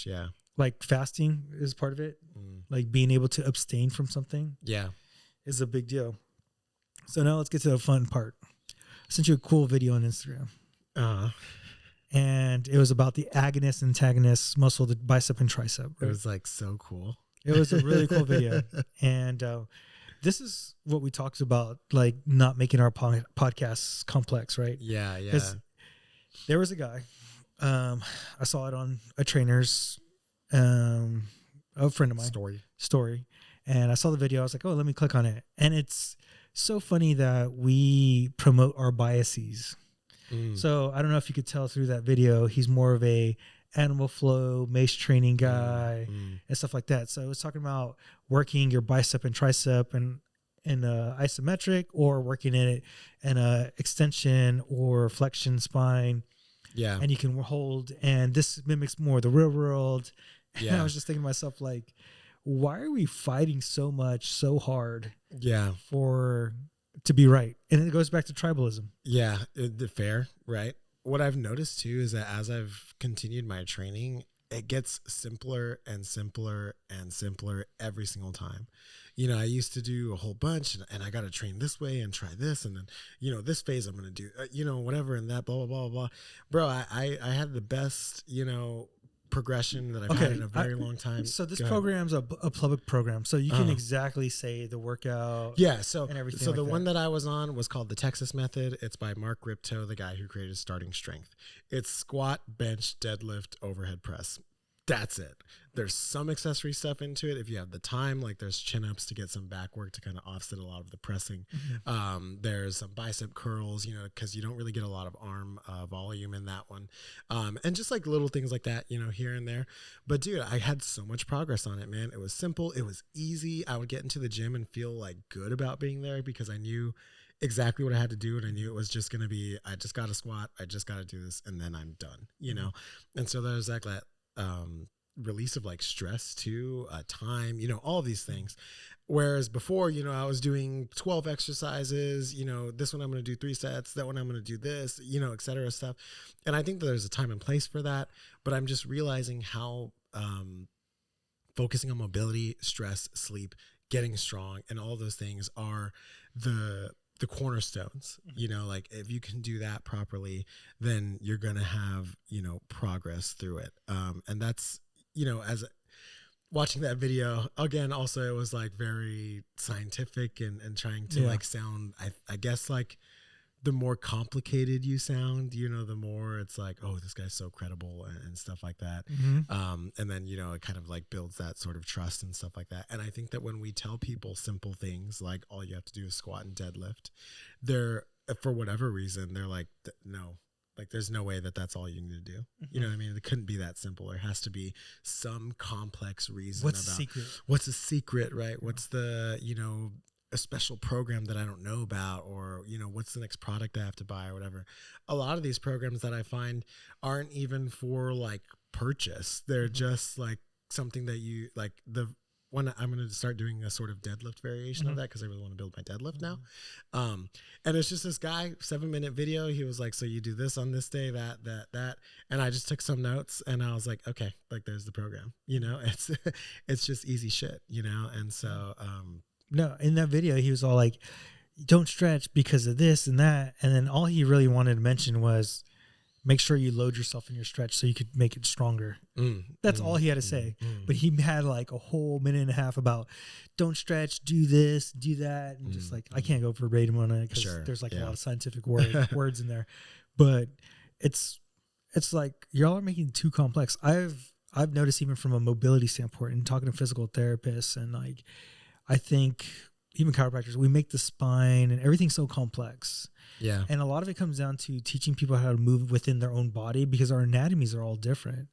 Yeah. Like fasting is part of it. Like being able to abstain from something. Yeah. Is a big deal. So now let's get to the fun part. I sent you a cool video on Instagram. And it was about the agonist, antagonist muscle, the bicep and tricep. Right? It was like so cool. It was a really cool video. And this is what we talked about, like not making our podcasts complex, right? Yeah. There was a guy, I saw it on a trainer's, a friend of mine story. And I saw the video. I was like, oh, let me click on it. And it's so funny that we promote our biases. So I don't know if you could tell through that video, he's more of a animal flow, mace training guy and stuff like that. So it's talking about working your bicep and tricep and in isometric, or working in it in a extension or flexion spine. Yeah. And you can hold, and this mimics more the real world. Yeah. And I was just thinking to myself, like, why are we fighting so much, so hard? Yeah. To be right. And it goes back to tribalism. Yeah. Fair. Right. What I've noticed too is that as I've continued my training, it gets simpler and simpler and simpler every single time. You know, I used to do a whole bunch and I got to train this way and try this. And then, you know, this phase I'm going to do, you know, whatever. And that, blah, blah, blah, blah. Bro, I had the best, you know, progression that I've had in a very long time. So this program's a public program. So you can exactly say the workout. Yeah. So, and everything so like the that. one that I was on was called the Texas Method. It's by Mark Ripto, the guy who created Starting Strength. It's squat, bench, deadlift, overhead press. That's it. There's some accessory stuff into it if you have the time, like there's chin-ups to get some back work to kind of offset a lot of the pressing. There's some bicep curls, you know, because you don't really get a lot of arm volume in that one. And just like little things like that, you know, here and there. But dude, I had so much progress on it, man. It was simple. It was easy. I would get into the gym and feel like good about being there because I knew exactly what I had to do. And I knew it was just going to be, I just got to squat. I just got to do this. And then I'm done, you know? And so there's like that, release of like stress too, time, you know, all these things. Whereas before, you know, I was doing 12 exercises, you know, this one I'm going to do 3 sets, that one I'm going to do this, you know, et cetera stuff. And I think that there's a time and place for that, but I'm just realizing how, focusing on mobility, stress, sleep, getting strong, and all those things are the cornerstones. You know, like if you can do that properly, then you're going to have, you know, progress through it. And that's, you know, as watching that video again, also it was like very scientific and trying to like sound, I guess like the more complicated you sound, you know, the more it's like, oh, this guy's so credible and stuff like that. And then, you know, it kind of like builds that sort of trust and stuff like that. And I think that when we tell people simple things, like all you have to do is squat and deadlift, they're, for whatever reason, they're like, no, like there's no way that that's all you need to do. You know what I mean? It couldn't be that simple. There has to be some complex reason. What's the secret? What's the secret, right? What's the, you know, a special program that I don't know about, or, you know, what's the next product I have to buy or whatever. A lot of these programs that I find aren't even for like purchase. They're just like something that you like. The one I'm going to start doing a sort of deadlift variation of that because I really want to build my deadlift now. And it's just this guy, 7-minute video. He was like, so you do this on this day, that. And I just took some notes and I was like, okay, like there's the program, you know, it's just easy shit, you know? And so, no, in that video, he was all like, don't stretch because of this and that. And then all he really wanted to mention was make sure you load yourself in your stretch so you could make it stronger. That's all he had to say. But he had like a whole minute and a half about don't stretch, do this, do that. And just like, I can't go verbatim on it because there's like a lot of scientific words in there. But it's like y'all are making it too complex. I've noticed even from a mobility standpoint and talking to physical therapists and like, I think even chiropractors, we make the spine and everything so complex. Yeah. And a lot of it comes down to teaching people how to move within their own body because our anatomies are all different.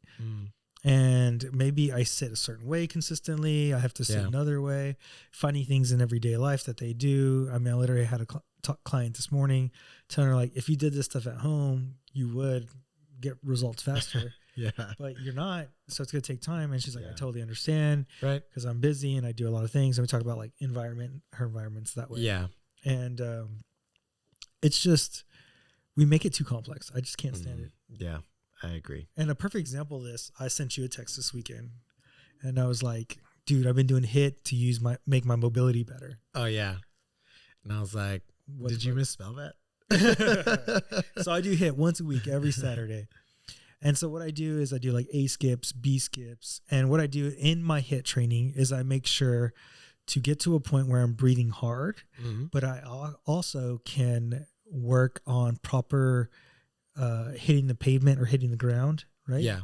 And maybe I sit a certain way consistently. I have to sit another way, finding things in everyday life that they do. I mean, I literally had a client this morning telling her like, if you did this stuff at home, you would get results faster. But you're not, so it's going to take time. And she's like, I totally understand. Right. Because I'm busy and I do a lot of things. And we talk about like her environment's that way. Yeah. And it's just, we make it too complex. I just can't stand it. Yeah, I agree. And a perfect example of this, I sent you a text this weekend and I was like, dude, I've been doing HIIT to make my mobility better. Oh yeah. And I was like, did you misspell that? So I do HIIT once a week, every Saturday. And so what I do is I do like A skips, B skips. And what I do in my HIIT training is I make sure to get to a point where I'm breathing hard, but I also can work on proper hitting the pavement or hitting the ground, right? Yeah.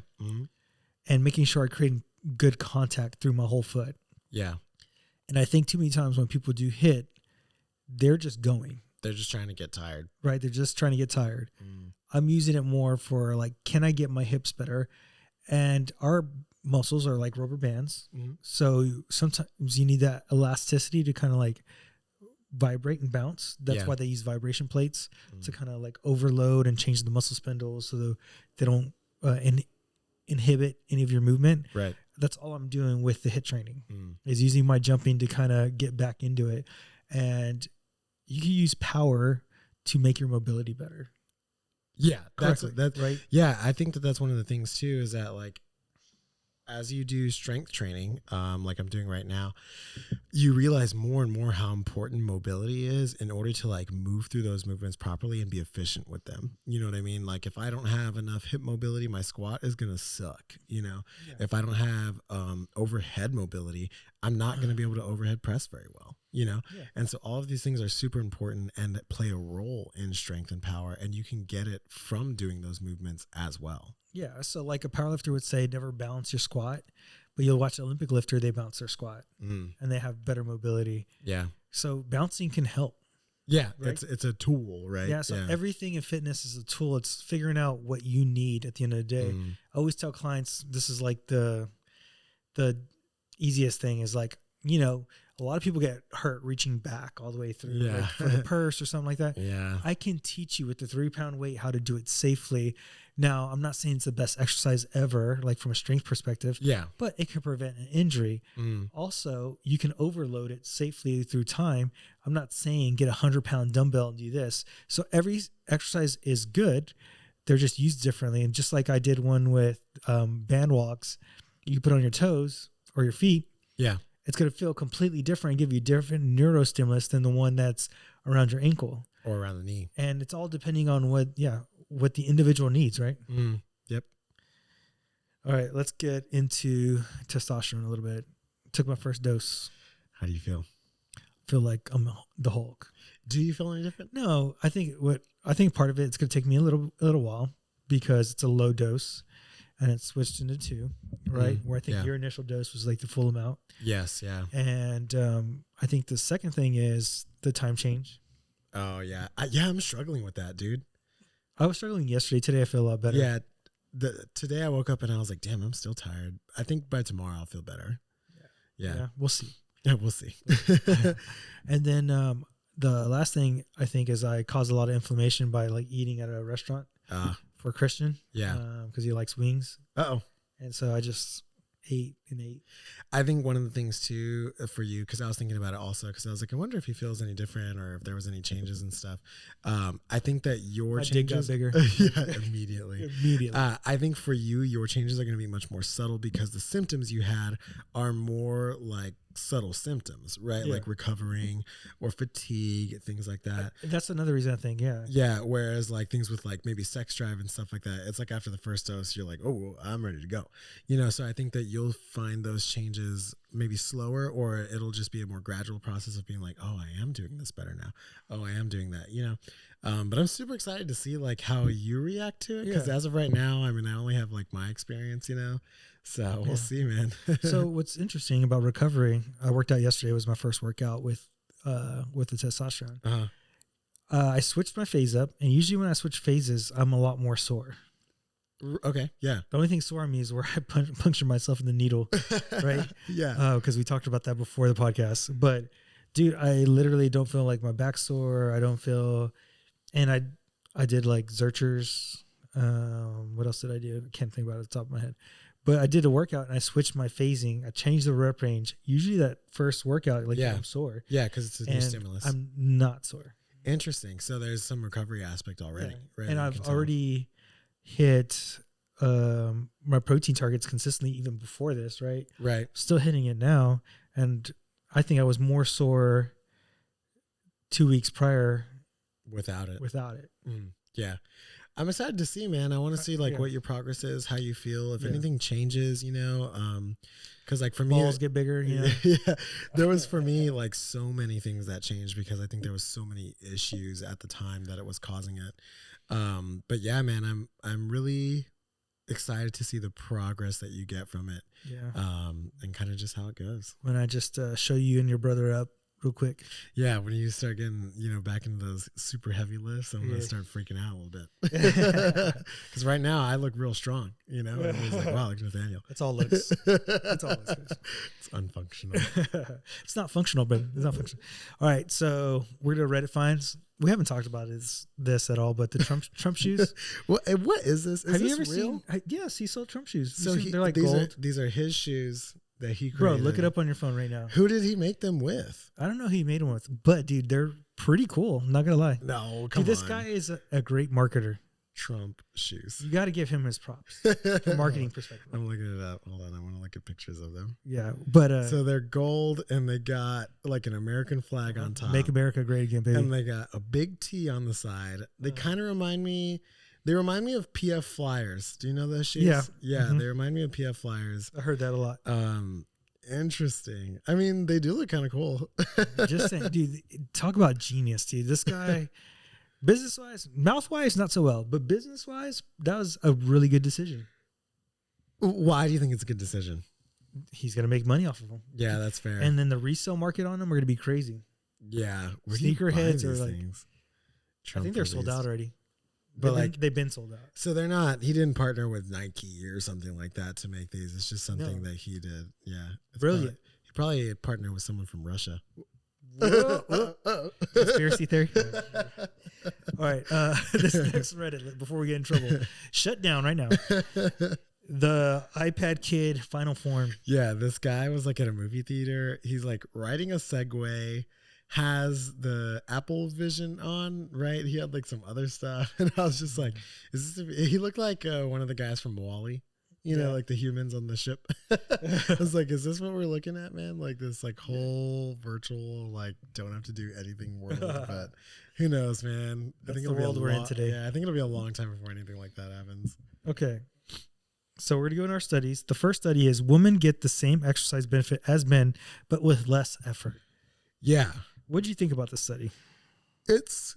And making sure I create good contact through my whole foot. Yeah. And I think too many times when people do HIIT, they're just going. They're just trying to get tired. Right. They're just trying to get tired. I'm using it more for like, can I get my hips better? And our muscles are like rubber bands. So sometimes you need that elasticity to kind of like vibrate and bounce. That's why they use vibration plates to kind of like overload and change the muscle spindles so they don't inhibit any of your movement. Right. That's all I'm doing with the HIIT training is using my jumping to kind of get back into it. And you can use power to make your mobility better. Yeah, that's right. Yeah, I think that's one of the things too is that like as you do strength training, like I'm doing right now, you realize more and more how important mobility is in order to like move through those movements properly and be efficient with them. You know what I mean? Like if I don't have enough hip mobility, my squat is going to suck. You know, if I don't have overhead mobility, I'm not going to be able to overhead press very well, you know? And so all of these things are super important and play a role in strength and power. And you can get it from doing those movements as well. Yeah. So like a powerlifter would say, never balance your squat, but you'll watch an Olympic lifter, they bounce their squat and they have better mobility. Yeah. So bouncing can help. Yeah. Right? It's a tool, right? Yeah. So everything in fitness is a tool. It's figuring out what you need at the end of the day. I always tell clients, this is like the easiest thing is like, you know, a lot of people get hurt reaching back all the way through like for the purse or something like that. Yeah. I can teach you with the 3-pound weight how to do it safely. Now, I'm not saying it's the best exercise ever, like from a strength perspective. Yeah. But it can prevent an injury. Also, you can overload it safely through time. I'm not saying get a 100-pound dumbbell and do this. So every exercise is good. They're just used differently. And just like I did one with band walks, you put on your toes or your feet. Yeah. It's going to feel completely different and give you different neurostimulus than the one that's around your ankle. Or around the knee. And it's all depending on what the individual needs, right? Yep. All right, let's get into testosterone a little bit. Took my first dose. How do you feel? Feel like I'm the Hulk. Do you feel any different? No, I think part of it's going to take me a little while because it's a low dose. And it's switched into 2, right? Where I think your initial dose was like the full amount. Yes, yeah. And I think the second thing is the time change. Oh, yeah. I'm struggling with that, dude. I was struggling yesterday. Today I feel a lot better. Yeah. Today I woke up and I was like, damn, I'm still tired. I think by tomorrow I'll feel better. Yeah. We'll see. Yeah, we'll see. And then the last thing I think is I caused a lot of inflammation by like eating at a restaurant. For Christian. Yeah. Because he likes wings. Uh-oh. And so I just ate and ate. I think one of the things too for you, because I was thinking about it also, because I was like, I wonder if he feels any different or if there was any changes and stuff. I think that your changes got bigger. Immediately. I think for you, your changes are going to be much more subtle because the symptoms you had are more like subtle symptoms, right? Like recovering or fatigue, things like that. That's another reason I think, Yeah. Whereas like things with like maybe sex drive and stuff like that, it's like after the first dose, you're like, oh, I'm ready to go. You know, so I think that you'll find those changes maybe slower, or it'll just be a more gradual process of being like, oh, I am doing this better now. Oh, I am doing that, you know? But I'm super excited to see like how you react to it. Because as of right now, I mean, I only have like my experience, you know? So we'll see, man. So what's interesting about recovery, I worked out yesterday. It was my first workout with the testosterone. I switched my phase up, and usually when I switch phases, I'm a lot more sore. Okay, yeah. The only thing sore on me is where I puncture myself in the needle, right? Because we talked about that before the podcast. But dude, I literally don't feel like my back's sore. I don't feel, and I did like Zerchers. What else did I do? I can't think about it at the top of my head. But I did a workout and I switched my phasing. I changed the rep range. Usually that first workout, like I'm sore. Yeah, because it's a new stimulus. I'm not sore. Interesting. So there's some recovery aspect already. Right? And I've already hit my protein targets consistently even before this, right? Right. Still hitting it now. And I think I was more sore 2 weeks prior. Without it. Yeah. I'm excited to see, man. I want to see like what your progress is, how you feel, if anything changes, you know, because like for me, balls get bigger. You know? There was for me like so many things that changed because I think there was so many issues at the time that it was causing it. But yeah, man, I'm really excited to see the progress that you get from it. And kind of just how it goes. When I just show you and your brother up real quick. Yeah, when you start getting, you know, back into those super heavy lifts, I'm going to start freaking out a little bit. Because right now I look real strong, you know? And it's like, wow, look at Nathaniel. That's all looks. That's all looks. It's unfunctional. It's not functional, but it's not functional. All right, so we're to Reddit finds. We haven't talked about this at all, but the Trump shoes. What is this? Have you ever seen? Yes, he sold Trump shoes. So they're like gold. These are his shoes that he created. Bro, look it up on your phone right now. Who did he make them with? I don't know who he made them with, but dude, they're pretty cool. I'm not gonna lie. No, come on. Dude, this guy is a great marketer. Trump shoes. You got to give him his props from marketing perspective. I'm looking it up. Hold on. I want to look at pictures of them. Yeah, but so they're gold and they got like an American flag on top. Make America great again, baby. And they got a big T on the side. They kind of remind me. They remind me of PF Flyers. Do you know those shoes? Yeah. Yeah. They remind me of PF Flyers. I heard that a lot. Interesting. I mean, they do look kind of cool. Just saying, dude, talk about genius, dude. This guy, business-wise, mouth-wise, not so well, but business-wise, that was a really good decision. Why do you think it's a good decision? He's going to make money off of them. Yeah, that's fair. And then the resale market on them are going to be crazy. Yeah. Sneakerheads are like, things? I think they're sold out already. But they've been sold out. So they're not, he didn't partner with Nike or something like that to make these. It's just something that he did. Yeah. Brilliant. He probably partnered with someone from Russia. Conspiracy theory. All right. This next Reddit, before we get in trouble, shut down right now. The iPad kid final form. Yeah. This guy was like at a movie theater. He's like riding a Segway, has the Apple Vision on, right? He had like some other stuff. And I was just like, he looked like one of the guys from Wall-E, you know, like the humans on the ship. I was like, is this what we're looking at, man? Like this like whole virtual, like don't have to do anything world, but who knows, man? That's the world we're in today. Yeah, I think it'll be a long time before anything like that happens. Okay. So we're going to go in our studies. The first study is women get the same exercise benefit as men, but with less effort. Yeah. What do you think about this study? It's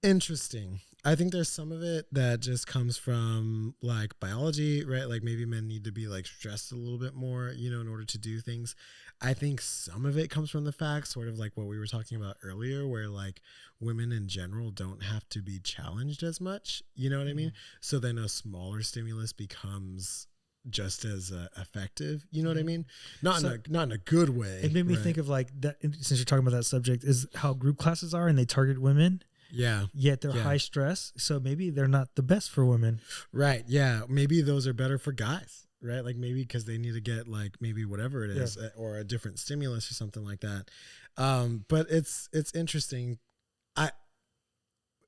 interesting. I think there's some of it that just comes from like biology, right? Like maybe men need to be like stressed a little bit more, you know, in order to do things. I think some of it comes from the fact, sort of like what we were talking about earlier, where like women in general don't have to be challenged as much. You know what I mean? So then a smaller stimulus becomes just as effective, you know what I mean? Not in a good way. It made me think of like that, since you're talking about that subject, is how group classes are and they target women. Yeah. Yet they're high stress. So maybe they're not the best for women. Right. Yeah. Maybe those are better for guys, right? Like maybe because they need to get like maybe whatever it is or a different stimulus or something like that. But it's interesting.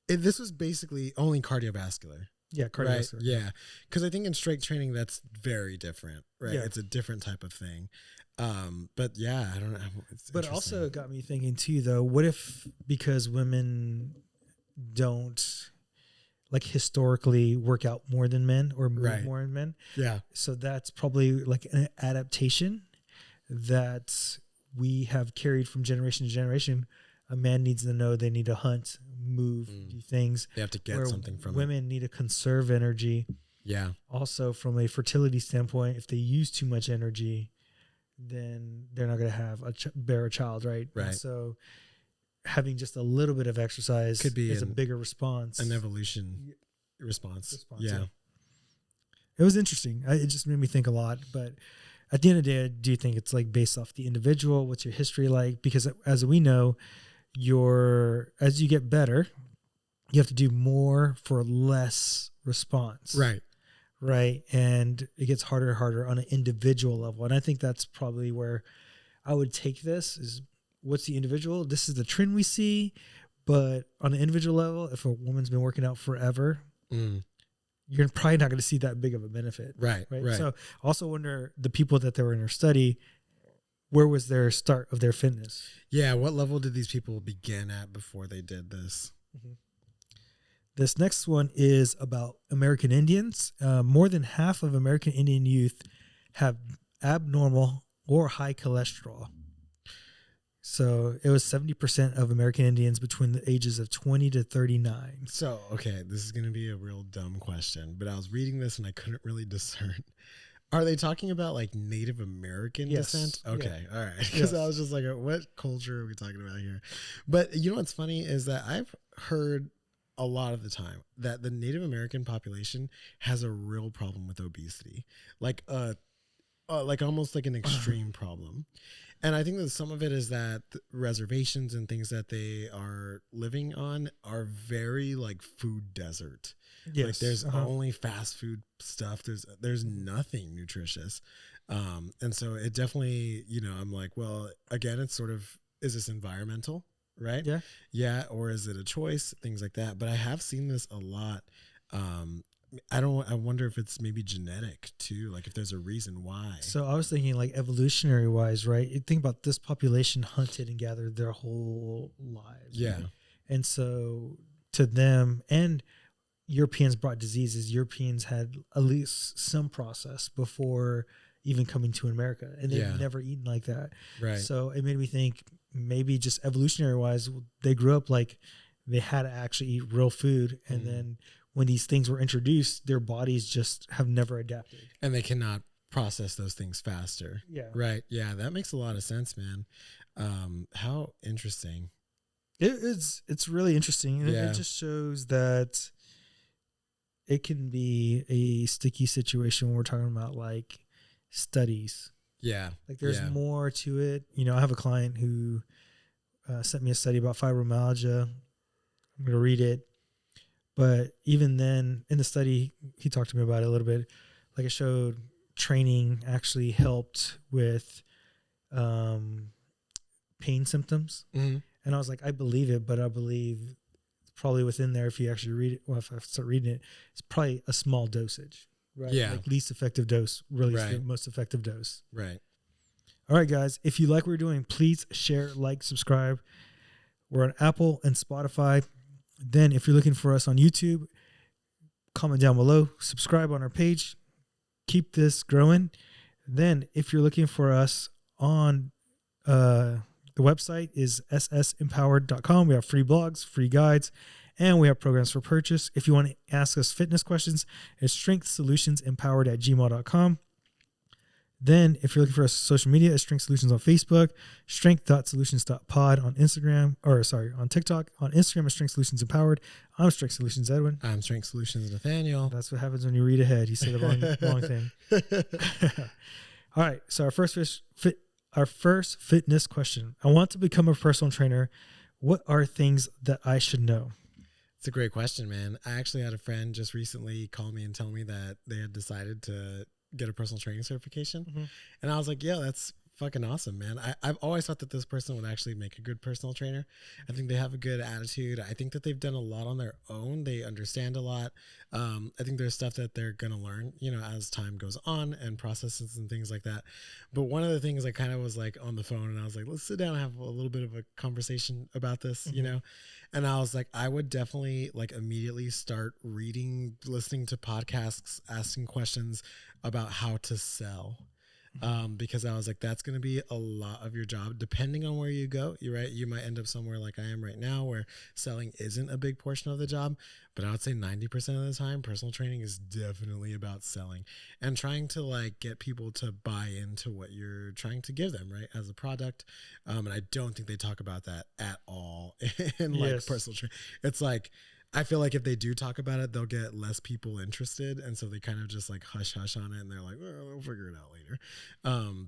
This was basically only cardiovascular. Yeah, cardiovascular. Right? Yeah, because I think in strength training that's very different, right? Yeah. It's a different type of thing. But yeah, I don't know. But also it got me thinking too, though. What if because women don't like historically work out more than men or move more than men? Yeah. So that's probably like an adaptation that we have carried from generation to generation. A man needs to know they need to hunt, move, do things. They have to get something from women need to conserve energy. Yeah. Also, from a fertility standpoint, if they use too much energy, then they're not going to have bear a child, right? Right. And so having just a little bit of exercise could be a bigger response. An evolution response. Yeah. It was interesting. It just made me think a lot. But at the end of the day, I do think it's like based off the individual. What's your history like? Because as we know, as you get better, you have to do more for less response. Right. And it gets harder and harder on an individual level. And I think that's probably where I would take this is what's the individual? This is the trend we see. But on an individual level, if a woman's been working out forever, you're probably not going to see that big of a benefit. Right. So I also wonder the people that they were in her study, where was their start of their fitness? Yeah. What level did these people begin at before they did this? This next one is about American Indians. More than half of American Indian youth have abnormal or high cholesterol. So it was 70% of American Indians between the ages of 20 to 39. So, okay, this is going to be a real dumb question, but I was reading this and I couldn't really discern. Are they talking about like Native American descent? Okay. All right. Because I was just like, what culture are we talking about here? But you know what's funny is that I've heard a lot of the time that the Native American population has a real problem with obesity, like almost like an extreme problem. And I think that some of it is that reservations and things that they are living on are very like food desert. Yes. Like there's only fast food stuff. There's nothing nutritious. And so it definitely, you know, I'm like, well, again, it's sort of, is this environmental? Right? Yeah. Yeah. Or is it a choice? Things like that. But I have seen this a lot I wonder if it's maybe genetic too, like if there's a reason why. So I was thinking like evolutionary wise, right? You think about this population hunted and gathered their whole lives. Yeah. Right? And so to them, and Europeans brought diseases. Europeans had at least some process before even coming to America, and they've never eaten like that. Right. So it made me think maybe just evolutionary wise, they grew up like they had to actually eat real food. And then when these things were introduced, their bodies just have never adapted. And they cannot process those things faster. Yeah. Right. Yeah. That makes a lot of sense, man. How interesting. It's really interesting. And it just shows that it can be a sticky situation when we're talking about like studies. Yeah. Like there's more to it. You know, I have a client who sent me a study about fibromyalgia. I'm going to read it. But even then in the study, he talked to me about it a little bit. Like it showed training actually helped with pain symptoms. Mm-hmm. And I was like, I believe it, but I believe probably within there, if you actually read it, well, if I start reading it, it's probably a small dosage, right? Yeah. Like least effective dose, really is the most effective dose. Right. All right, guys. If you like what we're doing, please share, like, subscribe. We're on Apple and Spotify. Then if you're looking for us on YouTube, comment down below, subscribe on our page, keep this growing. Then if you're looking for us on the website is ssempowered.com. We have free blogs, free guides, and we have programs for purchase. If you want to ask us fitness questions, it's strengthsolutionsempowered@gmail.com. Then if you're looking for us on social media, it's Strength Solutions on Facebook, strength.solutions.pod on Instagram, on TikTok. On Instagram, it's Strength Solutions Empowered. I'm Strength Solutions Edwin. I'm Strength Solutions Nathaniel. That's what happens when you read ahead. You say the wrong thing. All right. So our first fitness question. I want to become a personal trainer. What are things that I should know? It's a great question, man. I actually had a friend just recently call me and tell me that they had decided to get a personal training certification. Mm-hmm. And I was like, yeah, that's fucking awesome, man. I've always thought that this person would actually make a good personal trainer. I think they have a good attitude. I think that they've done a lot on their own. They understand a lot. I think there's stuff that they're going to learn, you know, as time goes on and processes and things like that. But one of the things I kind of was like on the phone and I was like, let's sit down and have a little bit of a conversation about this, you know? And I was like, I would definitely like immediately start reading, listening to podcasts, asking questions about how to sell. Because I was like, that's going to be a lot of your job, depending on where you go. You're right. You might end up somewhere like I am right now, where selling isn't a big portion of the job. But I would say 90% of the time, personal training is definitely about selling and trying to like get people to buy into what you're trying to give them, right, as a product. And I don't think they talk about that at all in like personal training. It's like, I feel like if they do talk about it, they'll get less people interested. And so they kind of just like hush on it. And they're like, well, we'll figure it out later.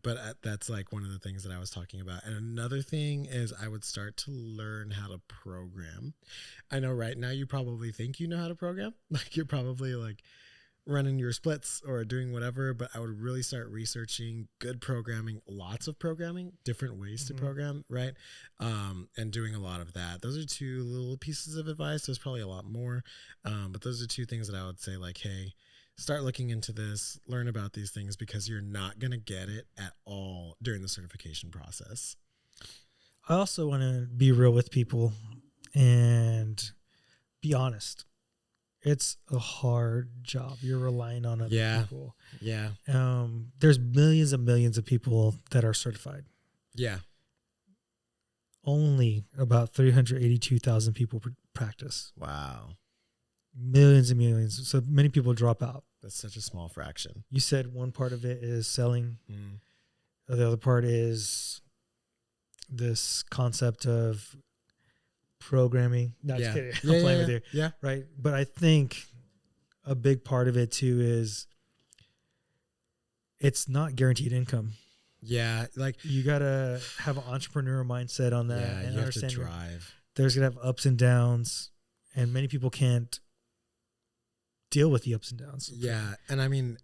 But that's like one of the things that I was talking about. And another thing is I would start to learn how to program. I know right now you probably think you know how to program. Like you're probably like running your splits or doing whatever, but I would really start researching good programming, lots of programming, different ways to program, right? And doing a lot of that. Those are two little pieces of advice. There's probably a lot more, but those are two things that I would say like, hey, start looking into this, learn about these things because you're not going to get it at all during the certification process. I also want to be real with people and be honest. It's a hard job. You're relying on other people. Yeah. There's millions and millions of people that are certified. Yeah. Only about 382,000 people practice. Wow. Millions and millions. So many people drop out. That's such a small fraction. You said one part of it is selling. The other part is this concept of programming. No, just kidding. I'm playing with you. Yeah. Right. But I think a big part of it too is it's not guaranteed income. Yeah. Like you got to have an entrepreneurial mindset on that. Yeah. And you have to drive. There's going to have ups and downs and many people can't deal with the ups and downs. Yeah. And I mean,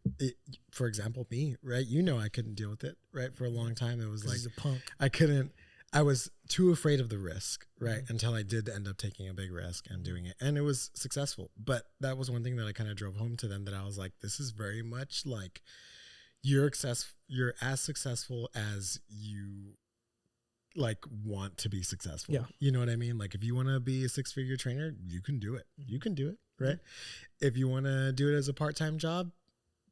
for example, me, right? You know, I couldn't deal with it, right? For a long time. It was like, he's a punk. I couldn't I was too afraid of the risk, right? Until I did end up taking a big risk and doing it. And it was successful. But that was one thing that I kind of drove home to them, that I was like, this is very much like you're as successful as you like want to be successful. Yeah. You know what I mean? Like if you want to be a 6-figure trainer, you can do it. You can do it, right? If you want to do it as a part-time job,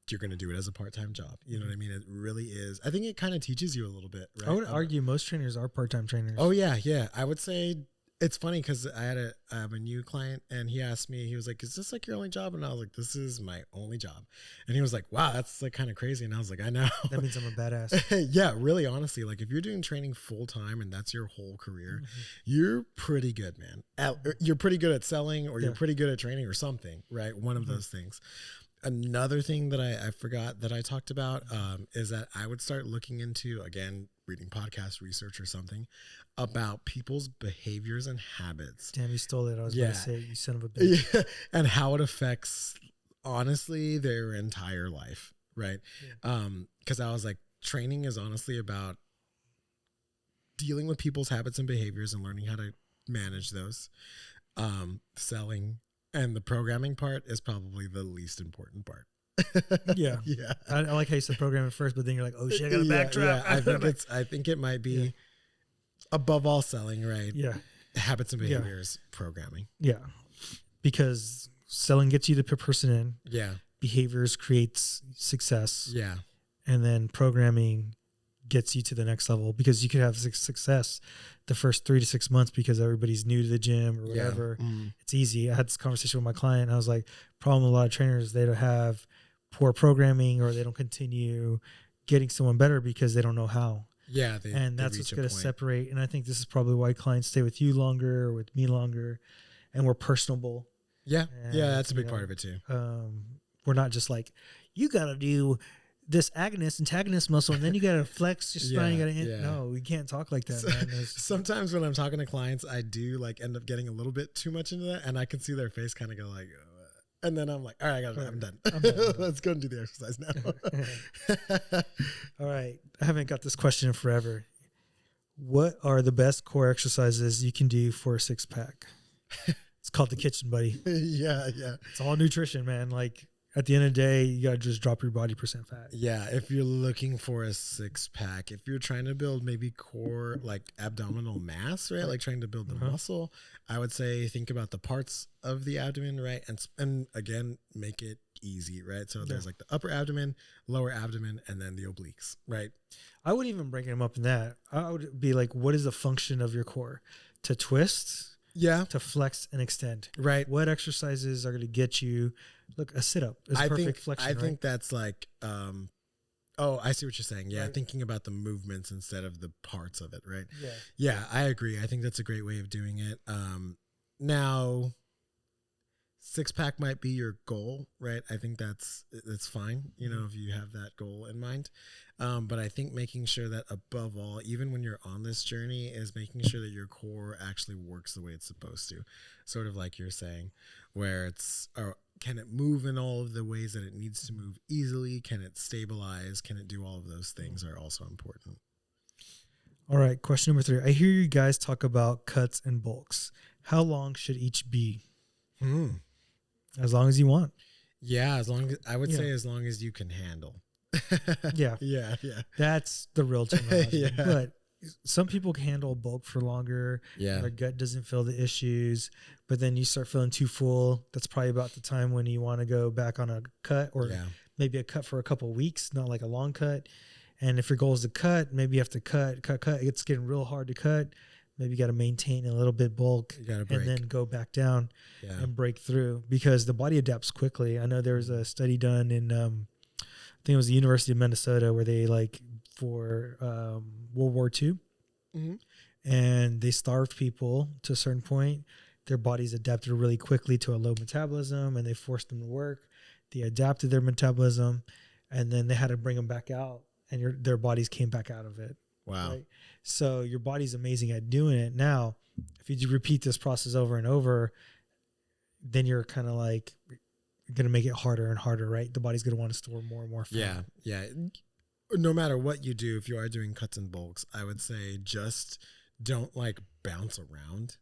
you're going to do it as a part-time job. You know what I mean? It really is. I think it kind of teaches you a little bit, right? I would argue most trainers are part-time trainers. Oh yeah. Yeah. I would say it's funny because I have a new client, and he asked me, he was like, is this like your only job? And I was like, this is my only job. And he was like, wow, that's like kind of crazy. And I was like, I know. That means I'm a badass. Yeah, really, honestly, like if you're doing training full time and that's your whole career, you're pretty good, man. You're pretty good at selling, or you're pretty good at training, or something, right? One of those things. Another thing that I forgot that I talked about is that I would start looking into, again, reading podcast research or something about people's behaviors and habits. Damn, you stole it. I was about to say, you son of a bitch. Yeah, and how it affects, honestly, their entire life, right? Because I was like, training is honestly about dealing with people's habits and behaviors and learning how to manage those. Selling and the programming part is probably the least important part. Yeah. Yeah. I like how you said programming first, but then you're like, oh shit, I got to backtrack. Yeah. I think it might be above all selling, right? Yeah. Habits and behaviors, programming. Yeah. Because selling gets you the person in. Yeah. Behaviors creates success. Yeah. And then programming gets you to the next level, because you could have success the first 3 to 6 months because everybody's new to the gym or whatever. It's easy. I had this conversation with my client, and I was like, problem with a lot of trainers, they don't have poor programming, or they don't continue getting someone better because they don't know how. Yeah. That's what's going to separate. And I think this is probably why clients stay with you longer or with me longer, and we're personable. Yeah. And, yeah. That's a big part of it too. We're not just like, you got to do this agonist antagonist muscle, and then you got to flex your spine. You got to no, we can't talk like that, man. Sometimes when I'm talking to clients, I do like end up getting a little bit too much into that, and I can see their face kind of go like, and then I'm like, all right, I'm done. Let's go and do the exercise now. All right, I haven't got this question in forever. What are the best core exercises you can do for a 6-pack? It's called the kitchen, buddy. Yeah. It's all nutrition, man. Like, at the end of the day, you got to just drop your body percent fat. Yeah. If you're looking for a 6-pack, if you're trying to build maybe core, like abdominal mass, right? Like trying to build the muscle, I would say think about the parts of the abdomen, right? And again, make it easy, right? So there's like the upper abdomen, lower abdomen, and then the obliques, right? I wouldn't even break them up in that. I would be like, what is the function of your core? To twist? Yeah. To flex and extend. Right. What exercises are going to get you? Look, a sit-up is perfect flexion. I think that's like, I see what you're saying. Yeah. Right. Thinking about the movements instead of the parts of it. Right. Yeah. Yeah. I agree. I think that's a great way of doing it. Now 6-pack might be your goal, right? I think that's fine. You know, if you have that goal in mind. But I think making sure that above all, even when you're on this journey, is making sure that your core actually works the way it's supposed to. Sort of like you're saying, where can it move in all of the ways that it needs to move easily? Can it stabilize? Can it do all of those things are also important. All right. Question number 3. I hear you guys talk about cuts and bulks. How long should each be? As long as you want. Yeah. As long as you can handle. Yeah. That's the real terminology. Yeah. But some people can handle bulk for longer. Yeah. Their gut doesn't feel the issues, but then you start feeling too full. That's probably about the time when you want to go back on a cut, or maybe a cut for a couple of weeks, not like a long cut. And if your goal is to cut, maybe you have to cut. It's getting real hard to cut. Maybe you got to maintain a little bit bulk and then go back down and break through, because the body adapts quickly. I know there was a study done in, I think it was the University of Minnesota, where they for World War II, and they starved people to a certain point. Their bodies adapted really quickly to a low metabolism, and they forced them to work. They adapted their metabolism, and then they had to bring them back out, and their bodies came back out of it. Wow. Right? So your body's amazing at doing it. Now, if you repeat this process over and over, then you're kind of like, you're going to make it harder and harder, right? The body's going to want to store more and more fat. Yeah. No matter what you do, if you are doing cuts and bulks, I would say just don't like bounce around.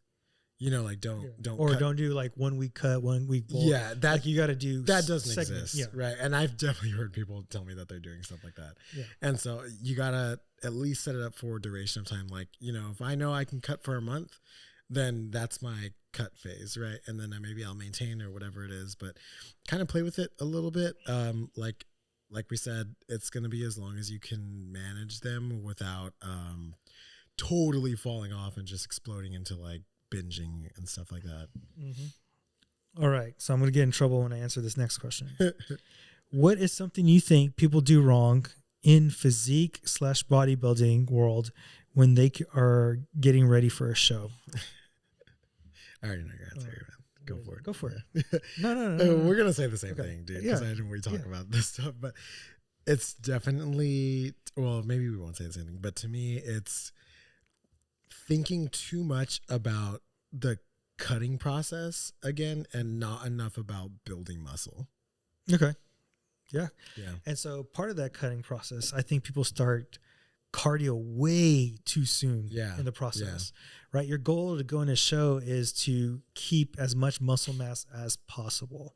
You know, like don't do like 1 week cut, 1 week bulk. Yeah, that like you got to do that doesn't segments. exist, right? And I've definitely heard people tell me that they're doing stuff like that. Yeah. And so you gotta at least set it up for duration of time. Like, you know, if I know I can cut for a month, then that's my cut phase, right? And then maybe I'll maintain or whatever it is, but kind of play with it a little bit. Like we said, it's gonna be as long as you can manage them without totally falling off and just exploding into like binging and stuff like that. Mm-hmm. All right. So I'm going to get in trouble when I answer this next question. What is something you think people do wrong in physique / bodybuilding world when they are getting ready for a show? I already know your answer, man. Go for it. Go for it. No. We're going to say the same thing, dude, because I didn't really talk about this stuff, but it's definitely, well, maybe we won't say the same thing, but to me, it's thinking too much about the cutting process again and not enough about building muscle. Okay. Yeah. Yeah. And so part of that cutting process, I think people start cardio way too soon in the process, right? Your goal to go in a show is to keep as much muscle mass as possible,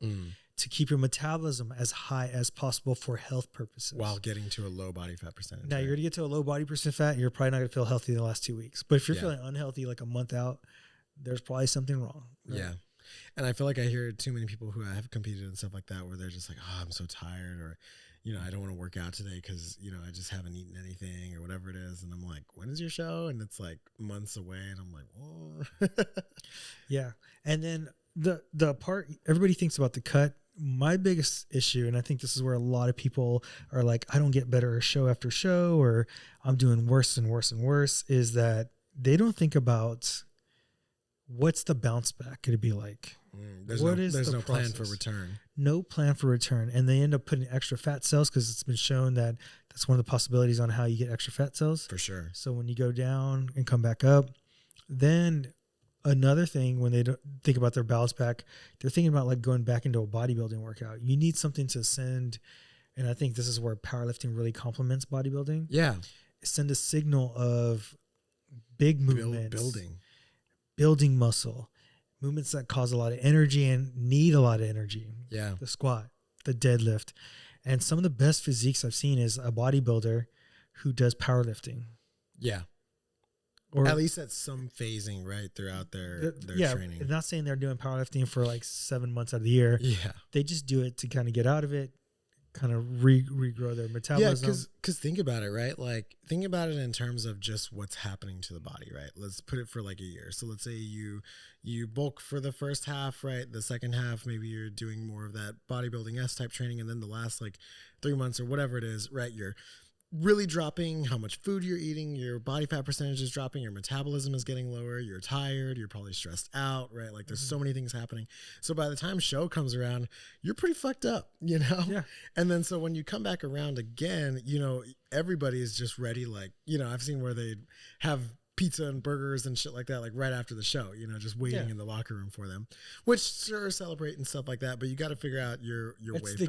to keep your metabolism as high as possible for health purposes. While getting to a low body fat percentage. Now, you're going to get to a low body percent fat, you're probably not going to feel healthy in the last 2 weeks. But if you're feeling unhealthy like a month out, there's probably something wrong. Right? Yeah. And I feel like I hear too many people who have competed and stuff like that where they're just like, oh, I'm so tired, or, you know, I don't want to work out today because, you know, I just haven't eaten anything or whatever it is. And I'm like, when is your show? And it's like months away. And I'm like, oh. Yeah. And then the part everybody thinks about the cut, my biggest issue, and I think this is where a lot of people are like, I don't get better show after show, or I'm doing worse and worse and worse, is that they don't think about what's the bounce back going to be like. There's no plan for return. No plan for return. And they end up putting extra fat cells because it's been shown that that's one of the possibilities on how you get extra fat cells. For sure. So when you go down and come back up, then another thing, when they don't think about their bounce back, they're thinking about like going back into a bodybuilding workout. You need something to send, and I think this is where powerlifting really complements bodybuilding. Yeah. Send a signal of big movements. Building muscle. Movements that cause a lot of energy and need a lot of energy. Yeah. The squat, the deadlift. And some of the best physiques I've seen is a bodybuilder who does powerlifting. Yeah. Or at least that's some phasing right throughout their training. I'm not saying they're doing powerlifting for like 7 months out of the year. Yeah. They just do it to kind of get out of it, kind of regrow their metabolism. Yeah, because think about it, right? Like, think about it in terms of just what's happening to the body, right? Let's put it for like a year. So let's say you bulk for the first half, right? The second half, maybe you're doing more of that bodybuilding S-type training, and then the last like 3 months or whatever it is, right? You're really dropping how much food you're eating, your body fat percentage is dropping, your metabolism is getting lower, you're tired, you're probably stressed out, right? Like there's so many things happening. So by the time show comes around, you're pretty fucked up, you know? Yeah. And then so when you come back around again, you know, everybody is just ready. Like, you know, I've seen where they have pizza and burgers and shit like that, like right after the show, you know, just waiting in the locker room for them, which sure, celebrate and stuff like that. But you got to figure out your way back. It's the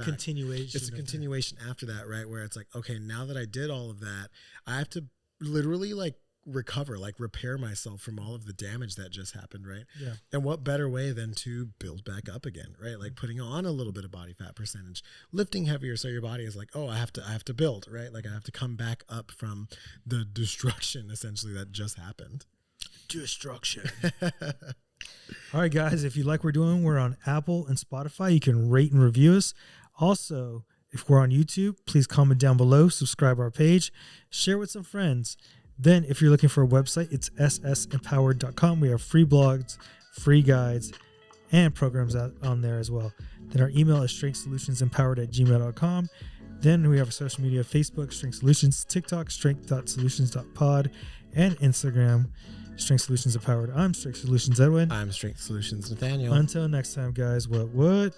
continuation after that, right? Where it's like, okay, now that I did all of that, I have to literally like recover, like repair myself from all of the damage that just happened, right? Yeah. And what better way than to build back up again, right? Like putting on a little bit of body fat percentage, lifting heavier, so your body is like, oh, I have to build, right? Like I have to come back up from the destruction essentially that just happened. Destruction. All right, guys, if you like what we're doing, we're on Apple and Spotify. You can rate and review us. Also, if we're on YouTube, please comment down below, subscribe our page, share with some friends. Then if you're looking for a website, it's ssempowered.com. We have free blogs, free guides, and programs out on there as well. Then our email is strengthsolutionsempowered@gmail.com. Then we have social media, Facebook, Strength Solutions, TikTok, strength.solutions.pod, and Instagram, Strength Solutions Empowered. I'm Strength Solutions Edwin. I'm Strength Solutions Nathaniel. Until next time, guys, what?